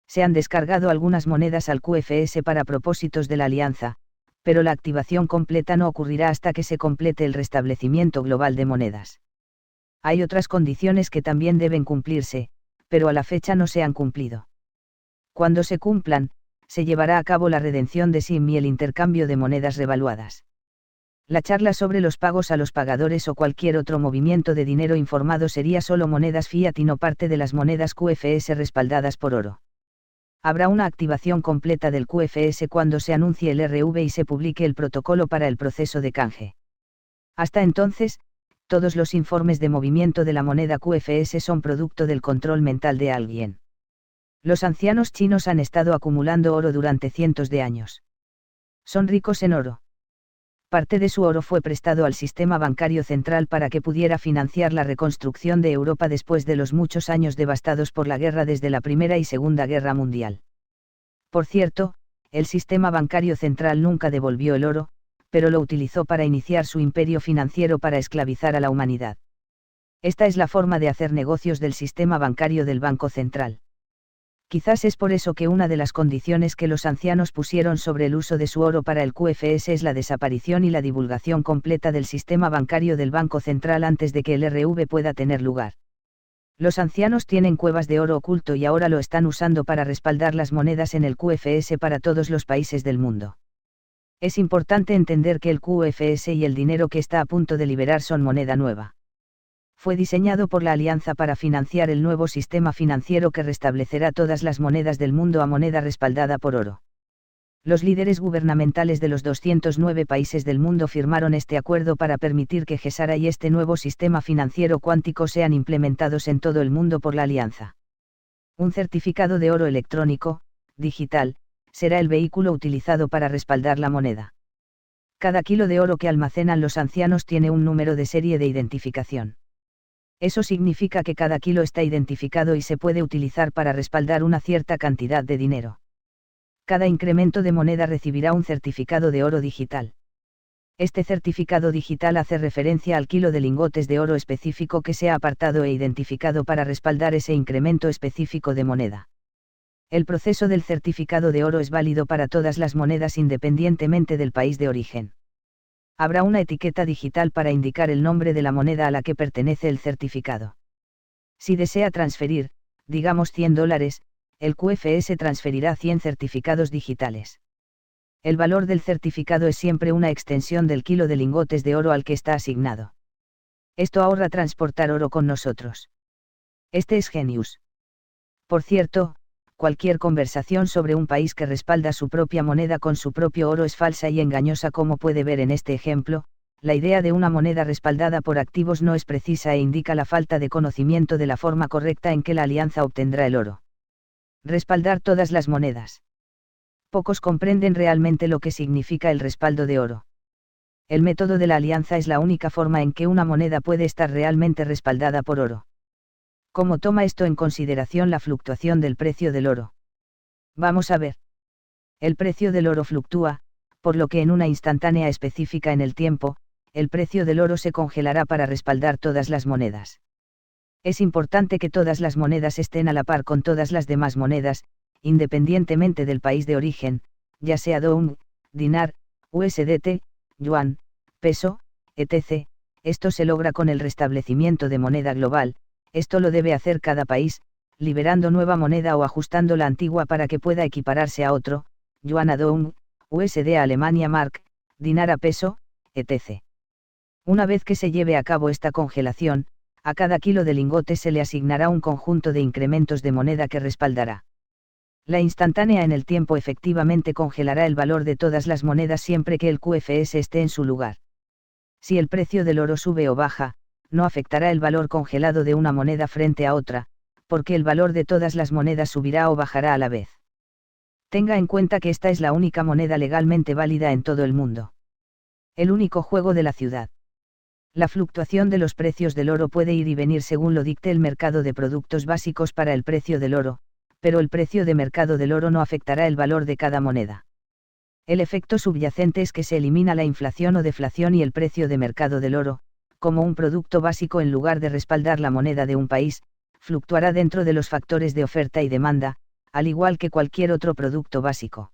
Se han descargado algunas monedas al QFS para propósitos de la alianza, pero la activación completa no ocurrirá hasta que se complete el restablecimiento global de monedas. Hay otras condiciones que también deben cumplirse, pero a la fecha no se han cumplido. Cuando se cumplan, se llevará a cabo la redención de SIM y el intercambio de monedas revaluadas. La charla sobre los pagos a los pagadores o cualquier otro movimiento de dinero informado sería solo monedas fiat y no parte de las monedas QFS respaldadas por oro. Habrá una activación completa del QFS cuando se anuncie el RV y se publique el protocolo para el proceso de canje. Hasta entonces, todos los informes de movimiento de la moneda QFS son producto del control mental de alguien. Los ancianos chinos han estado acumulando oro durante cientos de años. Son ricos en oro. Parte de su oro fue prestado al sistema bancario central para que pudiera financiar la reconstrucción de Europa después de los muchos años devastados por la guerra desde la Primera y Segunda Guerra Mundial. Por cierto, el sistema bancario central nunca devolvió el oro, pero lo utilizó para iniciar su imperio financiero para esclavizar a la humanidad. Esta es la forma de hacer negocios del sistema bancario del Banco Central. Quizás es por eso que una de las condiciones que los ancianos pusieron sobre el uso de su oro para el QFS es la desaparición y la divulgación completa del sistema bancario del Banco Central antes de que el RV pueda tener lugar. Los ancianos tienen cuevas de oro oculto y ahora lo están usando para respaldar las monedas en el QFS para todos los países del mundo. Es importante entender que el QFS y el dinero que está a punto de liberar son moneda nueva. Fue diseñado por la Alianza para financiar el nuevo sistema financiero que restablecerá todas las monedas del mundo a moneda respaldada por oro. Los líderes gubernamentales de los 209 países del mundo firmaron este acuerdo para permitir que Gesara y este nuevo sistema financiero cuántico sean implementados en todo el mundo por la Alianza. Un certificado de oro electrónico, digital, será el vehículo utilizado para respaldar la moneda. Cada kilo de oro que almacenan los ancianos tiene un número de serie de identificación. Eso significa que cada kilo está identificado y se puede utilizar para respaldar una cierta cantidad de dinero. Cada incremento de moneda recibirá un certificado de oro digital. Este certificado digital hace referencia al kilo de lingotes de oro específico que se ha apartado e identificado para respaldar ese incremento específico de moneda. El proceso del certificado de oro es válido para todas las monedas independientemente del país de origen. Habrá una etiqueta digital para indicar el nombre de la moneda a la que pertenece el certificado. Si desea transferir, digamos $100, el QFS transferirá 100 certificados digitales. El valor del certificado es siempre una extensión del kilo de lingotes de oro al que está asignado. Esto ahorra transportar oro con nosotros. Este es Genius. Por cierto, cualquier conversación sobre un país que respalda su propia moneda con su propio oro es falsa y engañosa, como puede ver en este ejemplo. La idea de una moneda respaldada por activos no es precisa e indica la falta de conocimiento de la forma correcta en que la alianza obtendrá el oro. Respaldar todas las monedas. Pocos comprenden realmente lo que significa el respaldo de oro. El método de la alianza es la única forma en que una moneda puede estar realmente respaldada por oro. ¿Cómo toma esto en consideración la fluctuación del precio del oro? Vamos a ver. El precio del oro fluctúa, por lo que en una instantánea específica en el tiempo, el precio del oro se congelará para respaldar todas las monedas. Es importante que todas las monedas estén a la par con todas las demás monedas, independientemente del país de origen, ya sea dong, dinar, USDT, yuan, peso, etc. Esto se logra con el restablecimiento de moneda global. Esto lo debe hacer cada país, liberando nueva moneda o ajustando la antigua para que pueda equipararse a otro, yuan a dong, USD a Alemania mark, dinar a peso, etc. Una vez que se lleve a cabo esta congelación, a cada kilo de lingotes se le asignará un conjunto de incrementos de moneda que respaldará. La instantánea en el tiempo efectivamente congelará el valor de todas las monedas siempre que el QFS esté en su lugar. Si el precio del oro sube o baja, no afectará el valor congelado de una moneda frente a otra, porque el valor de todas las monedas subirá o bajará a la vez. Tenga en cuenta que esta es la única moneda legalmente válida en todo el mundo. El único juego de la ciudad. La fluctuación de los precios del oro puede ir y venir según lo dicte el mercado de productos básicos para el precio del oro, pero el precio de mercado del oro no afectará el valor de cada moneda. El efecto subyacente es que se elimina la inflación o deflación y el precio de mercado del oro, como un producto básico en lugar de respaldar la moneda de un país, fluctuará dentro de los factores de oferta y demanda, al igual que cualquier otro producto básico.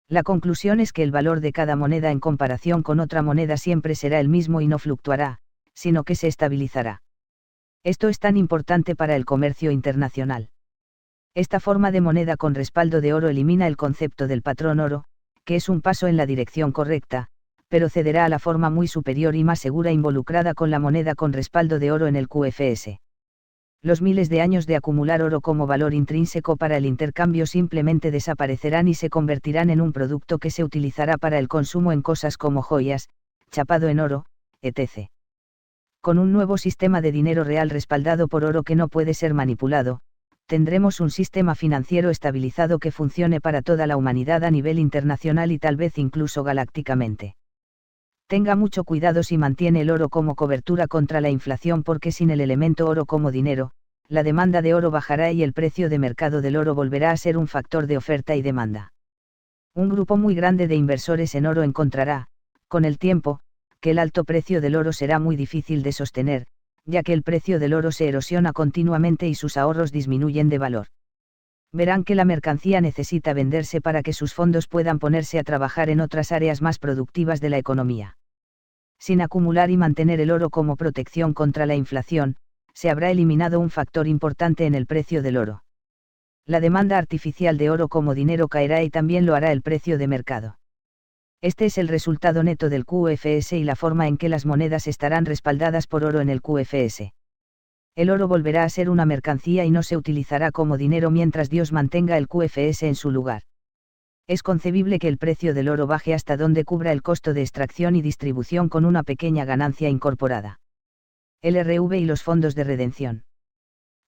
La conclusión es que el valor de cada moneda en comparación con otra moneda siempre será el mismo y no fluctuará, sino que se estabilizará. Esto es tan importante para el comercio internacional. Esta forma de moneda con respaldo de oro elimina el concepto del patrón oro, que es un paso en la dirección correcta, pero cederá a la forma muy superior y más segura involucrada con la moneda con respaldo de oro en el QFS. Los miles de años de acumular oro como valor intrínseco para el intercambio simplemente desaparecerán y se convertirán en un producto que se utilizará para el consumo en cosas como joyas, chapado en oro, etc. Con un nuevo sistema de dinero real respaldado por oro que no puede ser manipulado, tendremos un sistema financiero estabilizado que funcione para toda la humanidad a nivel internacional y tal vez incluso galácticamente. Tenga mucho cuidado si mantiene el oro como cobertura contra la inflación, porque sin el elemento oro como dinero, la demanda de oro bajará y el precio de mercado del oro volverá a ser un factor de oferta y demanda. Un grupo muy grande de inversores en oro encontrará, con el tiempo, que el alto precio del oro será muy difícil de sostener, ya que el precio del oro se erosiona continuamente y sus ahorros disminuyen de valor. Verán que la mercancía necesita venderse para que sus fondos puedan ponerse a trabajar en otras áreas más productivas de la economía. Sin acumular y mantener el oro como protección contra la inflación, se habrá eliminado un factor importante en el precio del oro. La demanda artificial de oro como dinero caerá y también lo hará el precio de mercado. Este es el resultado neto del QFS y la forma en que las monedas estarán respaldadas por oro en el QFS. El oro volverá a ser una mercancía y no se utilizará como dinero mientras Dios mantenga el QFS en su lugar. Es concebible que el precio del oro baje hasta donde cubra el costo de extracción y distribución con una pequeña ganancia incorporada. El RV y los fondos de redención.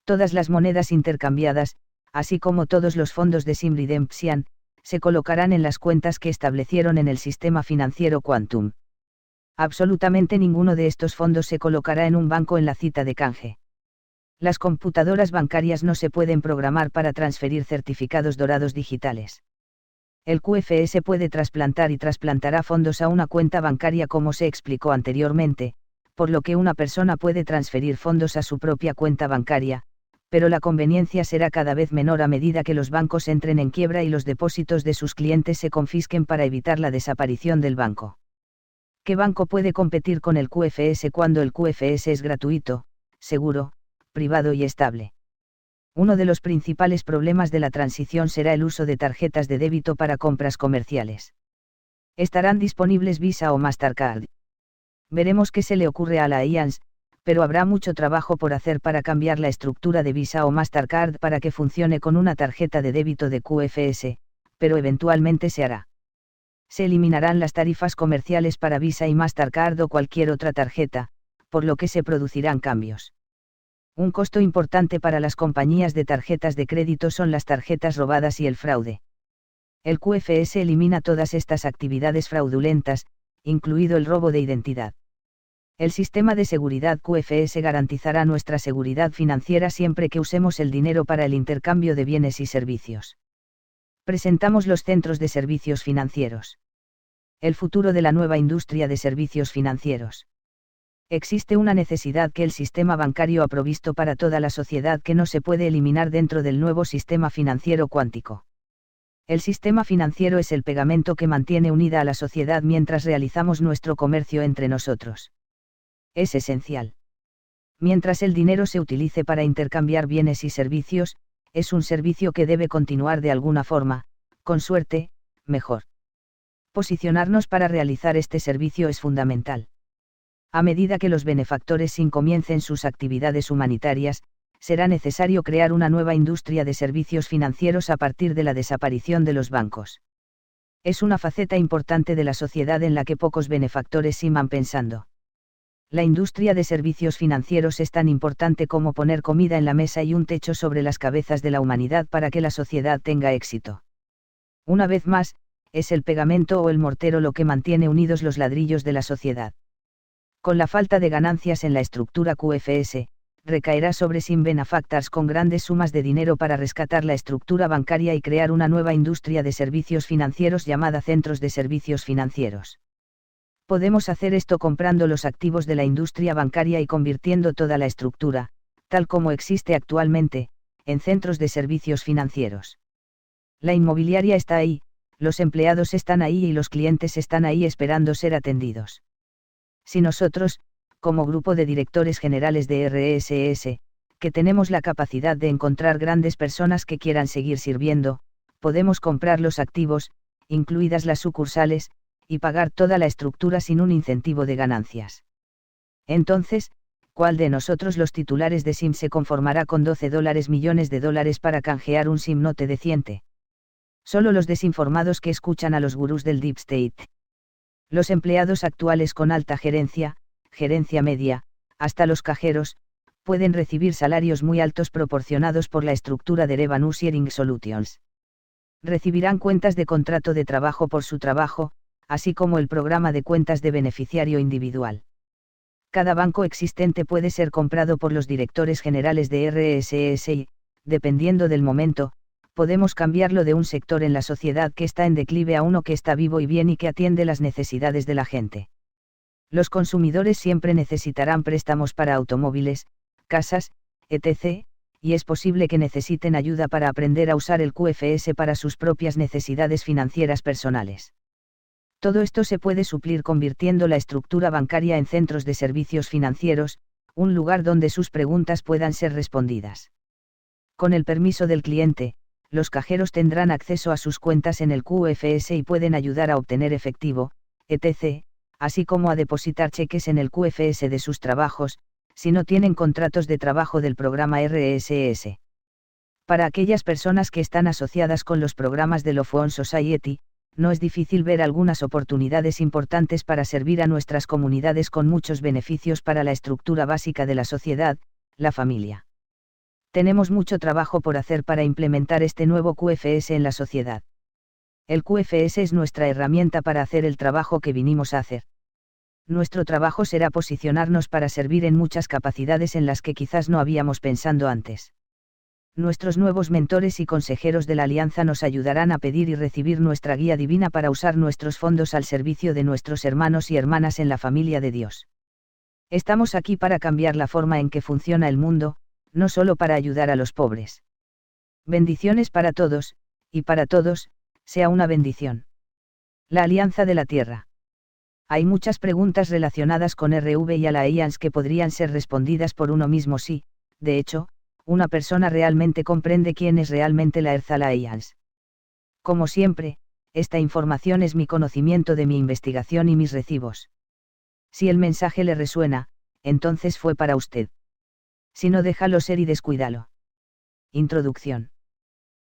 Todas las monedas intercambiadas, así como todos los fondos de SIM Redemption, se colocarán en las cuentas que establecieron en el sistema financiero Quantum. Absolutamente ninguno de estos fondos se colocará en un banco en la cita de canje. Las computadoras bancarias no se pueden programar para transferir certificados dorados digitales. El QFS puede trasplantar y trasplantará fondos a una cuenta bancaria como se explicó anteriormente, por lo que una persona puede transferir fondos a su propia cuenta bancaria, pero la conveniencia será cada vez menor a medida que los bancos entren en quiebra y los depósitos de sus clientes se confisquen para evitar la desaparición del banco. ¿Qué banco puede competir con el QFS cuando el QFS es gratuito, seguro, privado y estable? Uno de los principales problemas de la transición será el uso de tarjetas de débito para compras comerciales. Estarán disponibles Visa o Mastercard. Veremos qué se le ocurre a la Allianz, pero habrá mucho trabajo por hacer para cambiar la estructura de Visa o Mastercard para que funcione con una tarjeta de débito de QFS, pero eventualmente se hará. Se eliminarán las tarifas comerciales para Visa y Mastercard o cualquier otra tarjeta, por lo que se producirán cambios. Un costo importante para las compañías de tarjetas de crédito son las tarjetas robadas y el fraude. El QFS elimina todas estas actividades fraudulentas, incluido el robo de identidad. El sistema de seguridad QFS garantizará nuestra seguridad financiera siempre que usemos el dinero para el intercambio de bienes y servicios. Presentamos los centros de servicios financieros. El futuro de la nueva industria de servicios financieros. Existe una necesidad que el sistema bancario ha provisto para toda la sociedad que no se puede eliminar dentro del nuevo sistema financiero cuántico. El sistema financiero es el pegamento que mantiene unida a la sociedad mientras realizamos nuestro comercio entre nosotros. Es esencial. Mientras el dinero se utilice para intercambiar bienes y servicios, es un servicio que debe continuar de alguna forma, con suerte, mejor. Posicionarnos para realizar este servicio es fundamental. A medida que los benefactores comiencen sus actividades humanitarias, será necesario crear una nueva industria de servicios financieros a partir de la desaparición de los bancos. Es una faceta importante de la sociedad en la que pocos benefactores van pensando. La industria de servicios financieros es tan importante como poner comida en la mesa y un techo sobre las cabezas de la humanidad para que la sociedad tenga éxito. Una vez más, es el pegamento o el mortero lo que mantiene unidos los ladrillos de la sociedad. Con la falta de ganancias en la estructura QFS, recaerá sobre sin benefactors con grandes sumas de dinero para rescatar la estructura bancaria y crear una nueva industria de servicios financieros llamada centros de servicios financieros. Podemos hacer esto comprando los activos de la industria bancaria y convirtiendo toda la estructura, tal como existe actualmente, en centros de servicios financieros. La inmobiliaria está ahí, los empleados están ahí y los clientes están ahí esperando ser atendidos. Si nosotros, como grupo de directores generales de RSS, que tenemos la capacidad de encontrar grandes personas que quieran seguir sirviendo, podemos comprar los activos, incluidas las sucursales, y pagar toda la estructura sin un incentivo de ganancias. Entonces, ¿cuál de nosotros los titulares de SIM se conformará con $12 millones para canjear un SIM note deciente? Solo los desinformados que escuchan a los gurús del Deep State. Los empleados actuales con alta gerencia media, hasta los cajeros, pueden recibir salarios muy altos proporcionados por la estructura de Revenue Sharing Solutions. Recibirán cuentas de contrato de trabajo por su trabajo, así como el programa de cuentas de beneficiario individual. Cada banco existente puede ser comprado por los directores generales de RSS y, dependiendo del momento, podemos cambiarlo de un sector en la sociedad que está en declive a uno que está vivo y bien y que atiende las necesidades de la gente. Los consumidores siempre necesitarán préstamos para automóviles, casas, etc., y es posible que necesiten ayuda para aprender a usar el QFS para sus propias necesidades financieras personales. Todo esto se puede suplir convirtiendo la estructura bancaria en centros de servicios financieros, un lugar donde sus preguntas puedan ser respondidas. Con el permiso del cliente, los cajeros tendrán acceso a sus cuentas en el QFS y pueden ayudar a obtener efectivo, etc., así como a depositar cheques en el QFS de sus trabajos, si no tienen contratos de trabajo del programa RSS. Para aquellas personas que están asociadas con los programas de Open Society, no es difícil ver algunas oportunidades importantes para servir a nuestras comunidades con muchos beneficios para la estructura básica de la sociedad, la familia. Tenemos mucho trabajo por hacer para implementar este nuevo QFS en la sociedad. El QFS es nuestra herramienta para hacer el trabajo que vinimos a hacer. Nuestro trabajo será posicionarnos para servir en muchas capacidades en las que quizás no habíamos pensado antes. Nuestros nuevos mentores y consejeros de la Alianza nos ayudarán a pedir y recibir nuestra guía divina para usar nuestros fondos al servicio de nuestros hermanos y hermanas en la familia de Dios. Estamos aquí para cambiar la forma en que funciona el mundo, no solo para ayudar a los pobres. Bendiciones para todos, y para todos, sea una bendición. La Alianza de la Tierra. Hay muchas preguntas relacionadas con RV y Alliance que podrían ser respondidas por uno mismo si, de hecho, una persona realmente comprende quién es realmente la Earth Alliance. Como siempre, esta información es mi conocimiento de mi investigación y mis recibos. Si el mensaje le resuena, entonces fue para usted. Si no, déjalo ser y descuídalo. Introducción.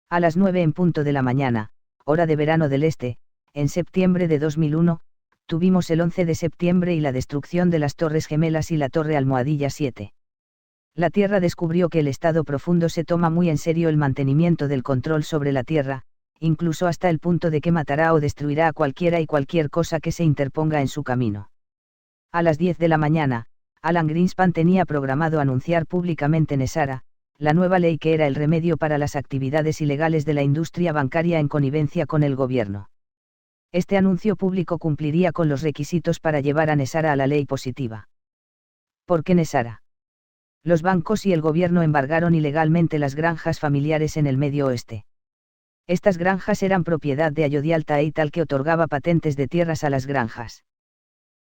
A las 9 en punto de la mañana, hora de verano del este, en septiembre de 2001, tuvimos el 11 de septiembre y la destrucción de las Torres Gemelas y la Torre Almohadilla 7. La Tierra descubrió que el Estado profundo se toma muy en serio el mantenimiento del control sobre la Tierra, incluso hasta el punto de que matará o destruirá a cualquiera y cualquier cosa que se interponga en su camino. A las 10 de la mañana, Alan Greenspan tenía programado anunciar públicamente NESARA, la nueva ley que era el remedio para las actividades ilegales de la industria bancaria en connivencia con el gobierno. Este anuncio público cumpliría con los requisitos para llevar a NESARA a la ley positiva. ¿Por qué NESARA? Los bancos y el gobierno embargaron ilegalmente las granjas familiares en el Medio Oeste. Estas granjas eran propiedad de Ayodialta et al que otorgaba patentes de tierras a las granjas.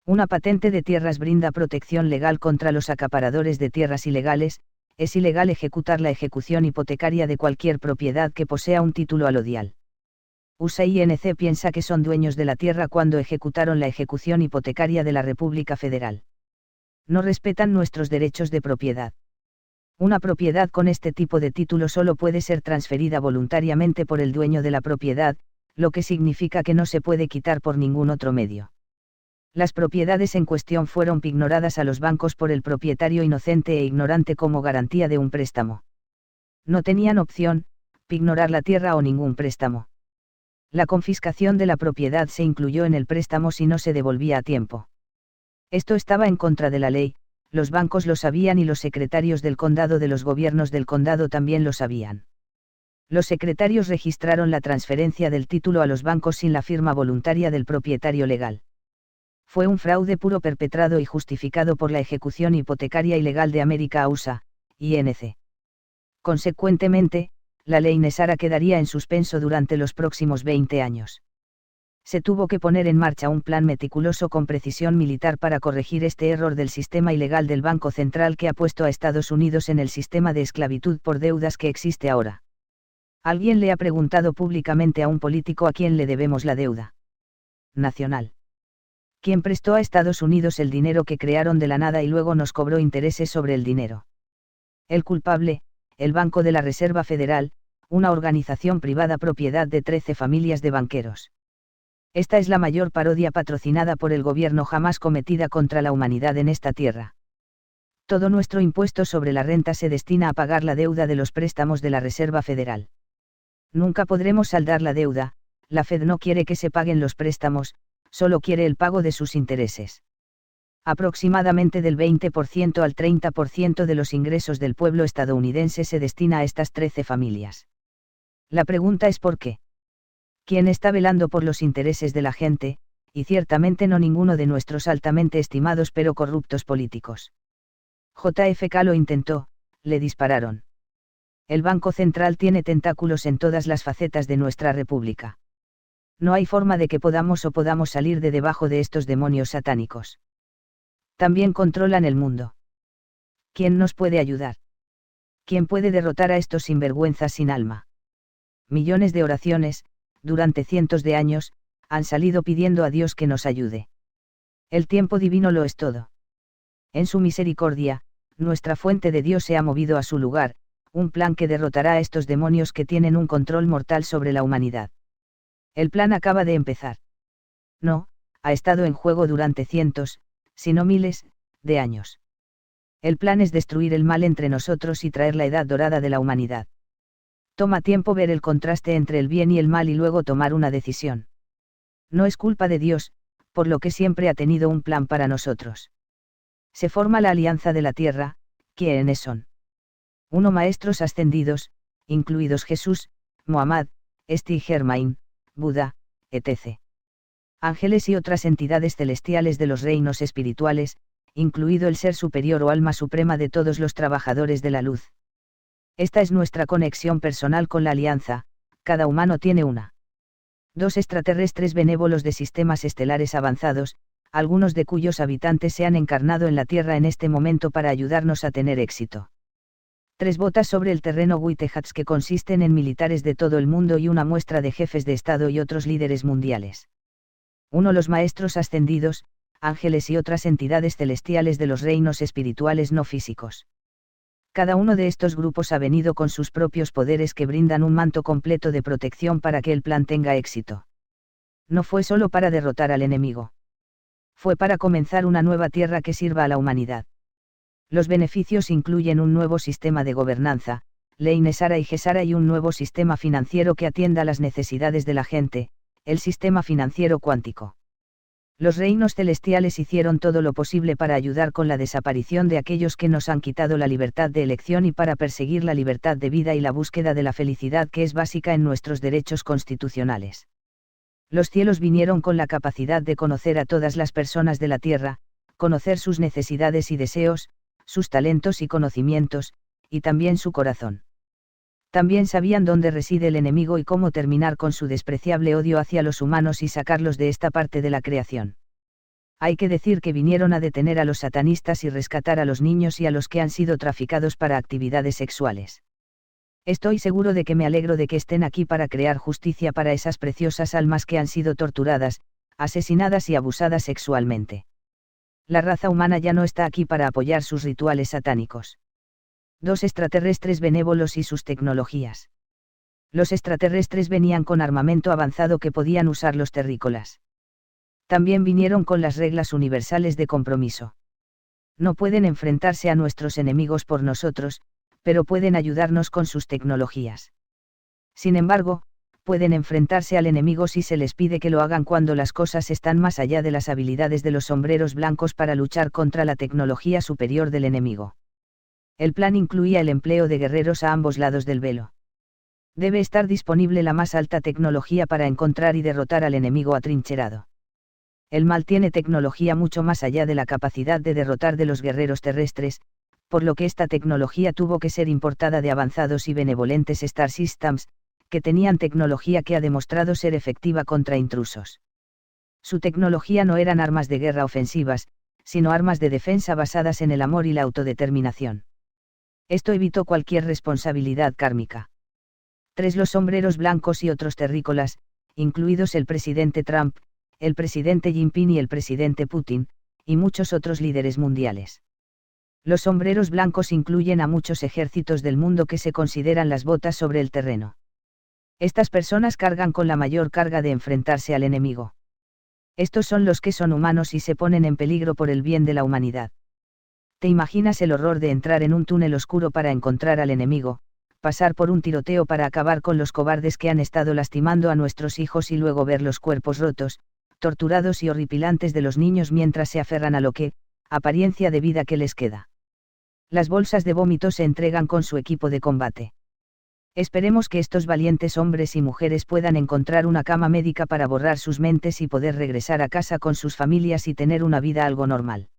Una patente de tierras brinda protección legal contra los acaparadores de tierras ilegales. Es ilegal ejecutar la ejecución hipotecaria de cualquier propiedad que posea un título alodial. USA Inc. piensa que son dueños de la tierra cuando ejecutaron la ejecución hipotecaria de la República Federal. No respetan nuestros derechos de propiedad. Una propiedad con este tipo de título solo puede ser transferida voluntariamente por el dueño de la propiedad, lo que significa que no se puede quitar por ningún otro medio. Las propiedades en cuestión fueron pignoradas a los bancos por el propietario inocente e ignorante como garantía de un préstamo. No tenían opción, pignorar la tierra o ningún préstamo. La confiscación de la propiedad se incluyó en el préstamo si no se devolvía a tiempo. Esto estaba en contra de la ley, los bancos lo sabían y los secretarios del condado de los gobiernos del condado también lo sabían. Los secretarios registraron la transferencia del título a los bancos sin la firma voluntaria del propietario legal. Fue un fraude puro perpetrado y justificado por la ejecución hipotecaria ilegal de América USA, INC. Consecuentemente, la ley NESARA quedaría en suspenso durante los próximos 20 años. Se tuvo que poner en marcha un plan meticuloso con precisión militar para corregir este error del sistema ilegal del Banco Central que ha puesto a Estados Unidos en el sistema de esclavitud por deudas que existe ahora. ¿Alguien le ha preguntado públicamente a un político a quién le debemos la deuda nacional? ¿Quién prestó a Estados Unidos el dinero que crearon de la nada y luego nos cobró intereses sobre el dinero? El culpable, el Banco de la Reserva Federal, una organización privada propiedad de 13 familias de banqueros. Esta es la mayor parodia patrocinada por el gobierno jamás cometida contra la humanidad en esta tierra. Todo nuestro impuesto sobre la renta se destina a pagar la deuda de los préstamos de la Reserva Federal. Nunca podremos saldar la deuda, la Fed no quiere que se paguen los préstamos, solo quiere el pago de sus intereses. Aproximadamente del 20% al 30% de los ingresos del pueblo estadounidense se destina a estas 13 familias. La pregunta es ¿por qué? ¿Quién está velando por los intereses de la gente? Y ciertamente no ninguno de nuestros altamente estimados pero corruptos políticos. JFK lo intentó, le dispararon. El Banco Central tiene tentáculos en todas las facetas de nuestra república. No hay forma de que podamos salir de debajo de estos demonios satánicos. También controlan el mundo. ¿Quién nos puede ayudar? ¿Quién puede derrotar a estos sinvergüenzas sin alma? Millones de oraciones, durante cientos de años, han salido pidiendo a Dios que nos ayude. El tiempo divino lo es todo. En su misericordia, nuestra fuente de Dios se ha movido a su lugar, un plan que derrotará a estos demonios que tienen un control mortal sobre la humanidad. El plan acaba de empezar. No, ha estado en juego durante cientos, si no miles, de años. El plan es destruir el mal entre nosotros y traer la edad dorada de la humanidad. Toma tiempo ver el contraste entre el bien y el mal y luego tomar una decisión. No es culpa de Dios, por lo que siempre ha tenido un plan para nosotros. Se forma la alianza de la tierra. ¿Quiénes son? 1. Maestros ascendidos, incluidos Jesús, Muhammad, y Germain, Buda, etc. Ángeles y otras entidades celestiales de los reinos espirituales, incluido el Ser Superior o Alma Suprema de todos los trabajadores de la luz. Esta es nuestra conexión personal con la alianza, cada humano tiene una. 2. Extraterrestres benévolos de sistemas estelares avanzados, algunos de cuyos habitantes se han encarnado en la Tierra en este momento para ayudarnos a tener éxito. 3. Botas sobre el terreno Whitehats que consisten en militares de todo el mundo y una muestra de jefes de Estado y otros líderes mundiales. 1. Los maestros ascendidos, ángeles y otras entidades celestiales de los reinos espirituales no físicos. Cada uno de estos grupos ha venido con sus propios poderes que brindan un manto completo de protección para que el plan tenga éxito. No fue solo para derrotar al enemigo. Fue para comenzar una nueva tierra que sirva a la humanidad. Los beneficios incluyen un nuevo sistema de gobernanza, ley Nesara y Gesara y un nuevo sistema financiero que atienda las necesidades de la gente, el sistema financiero cuántico. Los reinos celestiales hicieron todo lo posible para ayudar con la desaparición de aquellos que nos han quitado la libertad de elección y para perseguir la libertad de vida y la búsqueda de la felicidad que es básica en nuestros derechos constitucionales. Los cielos vinieron con la capacidad de conocer a todas las personas de la tierra, conocer sus necesidades y deseos, sus talentos y conocimientos, y también su corazón. También sabían dónde reside el enemigo y cómo terminar con su despreciable odio hacia los humanos y sacarlos de esta parte de la creación. Hay que decir que vinieron a detener a los satanistas y rescatar a los niños y a los que han sido traficados para actividades sexuales. Estoy seguro de que me alegro de que estén aquí para crear justicia para esas preciosas almas que han sido torturadas, asesinadas y abusadas sexualmente. La raza humana ya no está aquí para apoyar sus rituales satánicos. 2. Extraterrestres benévolos y sus tecnologías. Los extraterrestres venían con armamento avanzado que podían usar los terrícolas. También vinieron con las reglas universales de compromiso. No pueden enfrentarse a nuestros enemigos por nosotros, pero pueden ayudarnos con sus tecnologías. Sin embargo, pueden enfrentarse al enemigo si se les pide que lo hagan cuando las cosas están más allá de las habilidades de los sombreros blancos para luchar contra la tecnología superior del enemigo. El plan incluía el empleo de guerreros a ambos lados del velo. Debe estar disponible la más alta tecnología para encontrar y derrotar al enemigo atrincherado. El mal tiene tecnología mucho más allá de la capacidad de derrotar de los guerreros terrestres, por lo que esta tecnología tuvo que ser importada de avanzados y benevolentes Star Systems, que tenían tecnología que ha demostrado ser efectiva contra intrusos. Su tecnología no eran armas de guerra ofensivas, sino armas de defensa basadas en el amor y la autodeterminación. Esto evitó cualquier responsabilidad kármica. 3. Los sombreros blancos y otros terrícolas, incluidos el presidente Trump, el presidente Jinping y el presidente Putin, y muchos otros líderes mundiales. Los sombreros blancos incluyen a muchos ejércitos del mundo que se consideran las botas sobre el terreno. Estas personas cargan con la mayor carga de enfrentarse al enemigo. Estos son los que son humanos y se ponen en peligro por el bien de la humanidad. ¿Te imaginas el horror de entrar en un túnel oscuro para encontrar al enemigo, pasar por un tiroteo para acabar con los cobardes que han estado lastimando a nuestros hijos y luego ver los cuerpos rotos, torturados y horripilantes de los niños mientras se aferran a lo que, apariencia de vida que les queda? Las bolsas de vómito se entregan con su equipo de combate. Esperemos que estos valientes hombres y mujeres puedan encontrar una cama médica para borrar sus mentes y poder regresar a casa con sus familias y tener una vida algo normal.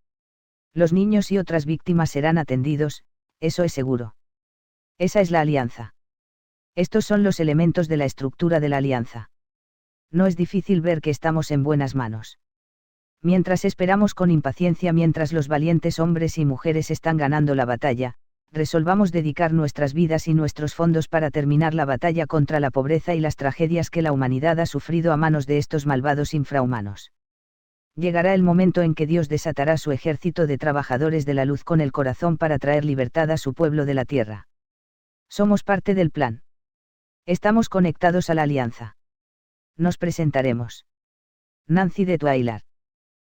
Los niños y otras víctimas serán atendidos, eso es seguro. Esa es la alianza. Estos son los elementos de la estructura de la alianza. No es difícil ver que estamos en buenas manos. Mientras esperamos con impaciencia mientras los valientes hombres y mujeres están ganando la batalla, resolvamos dedicar nuestras vidas y nuestros fondos para terminar la batalla contra la pobreza y las tragedias que la humanidad ha sufrido a manos de estos malvados infrahumanos. Llegará el momento en que Dios desatará su ejército de trabajadores de la luz con el corazón para traer libertad a su pueblo de la tierra. Somos parte del plan. Estamos conectados a la alianza. Nos presentaremos. Nancy de Twilight.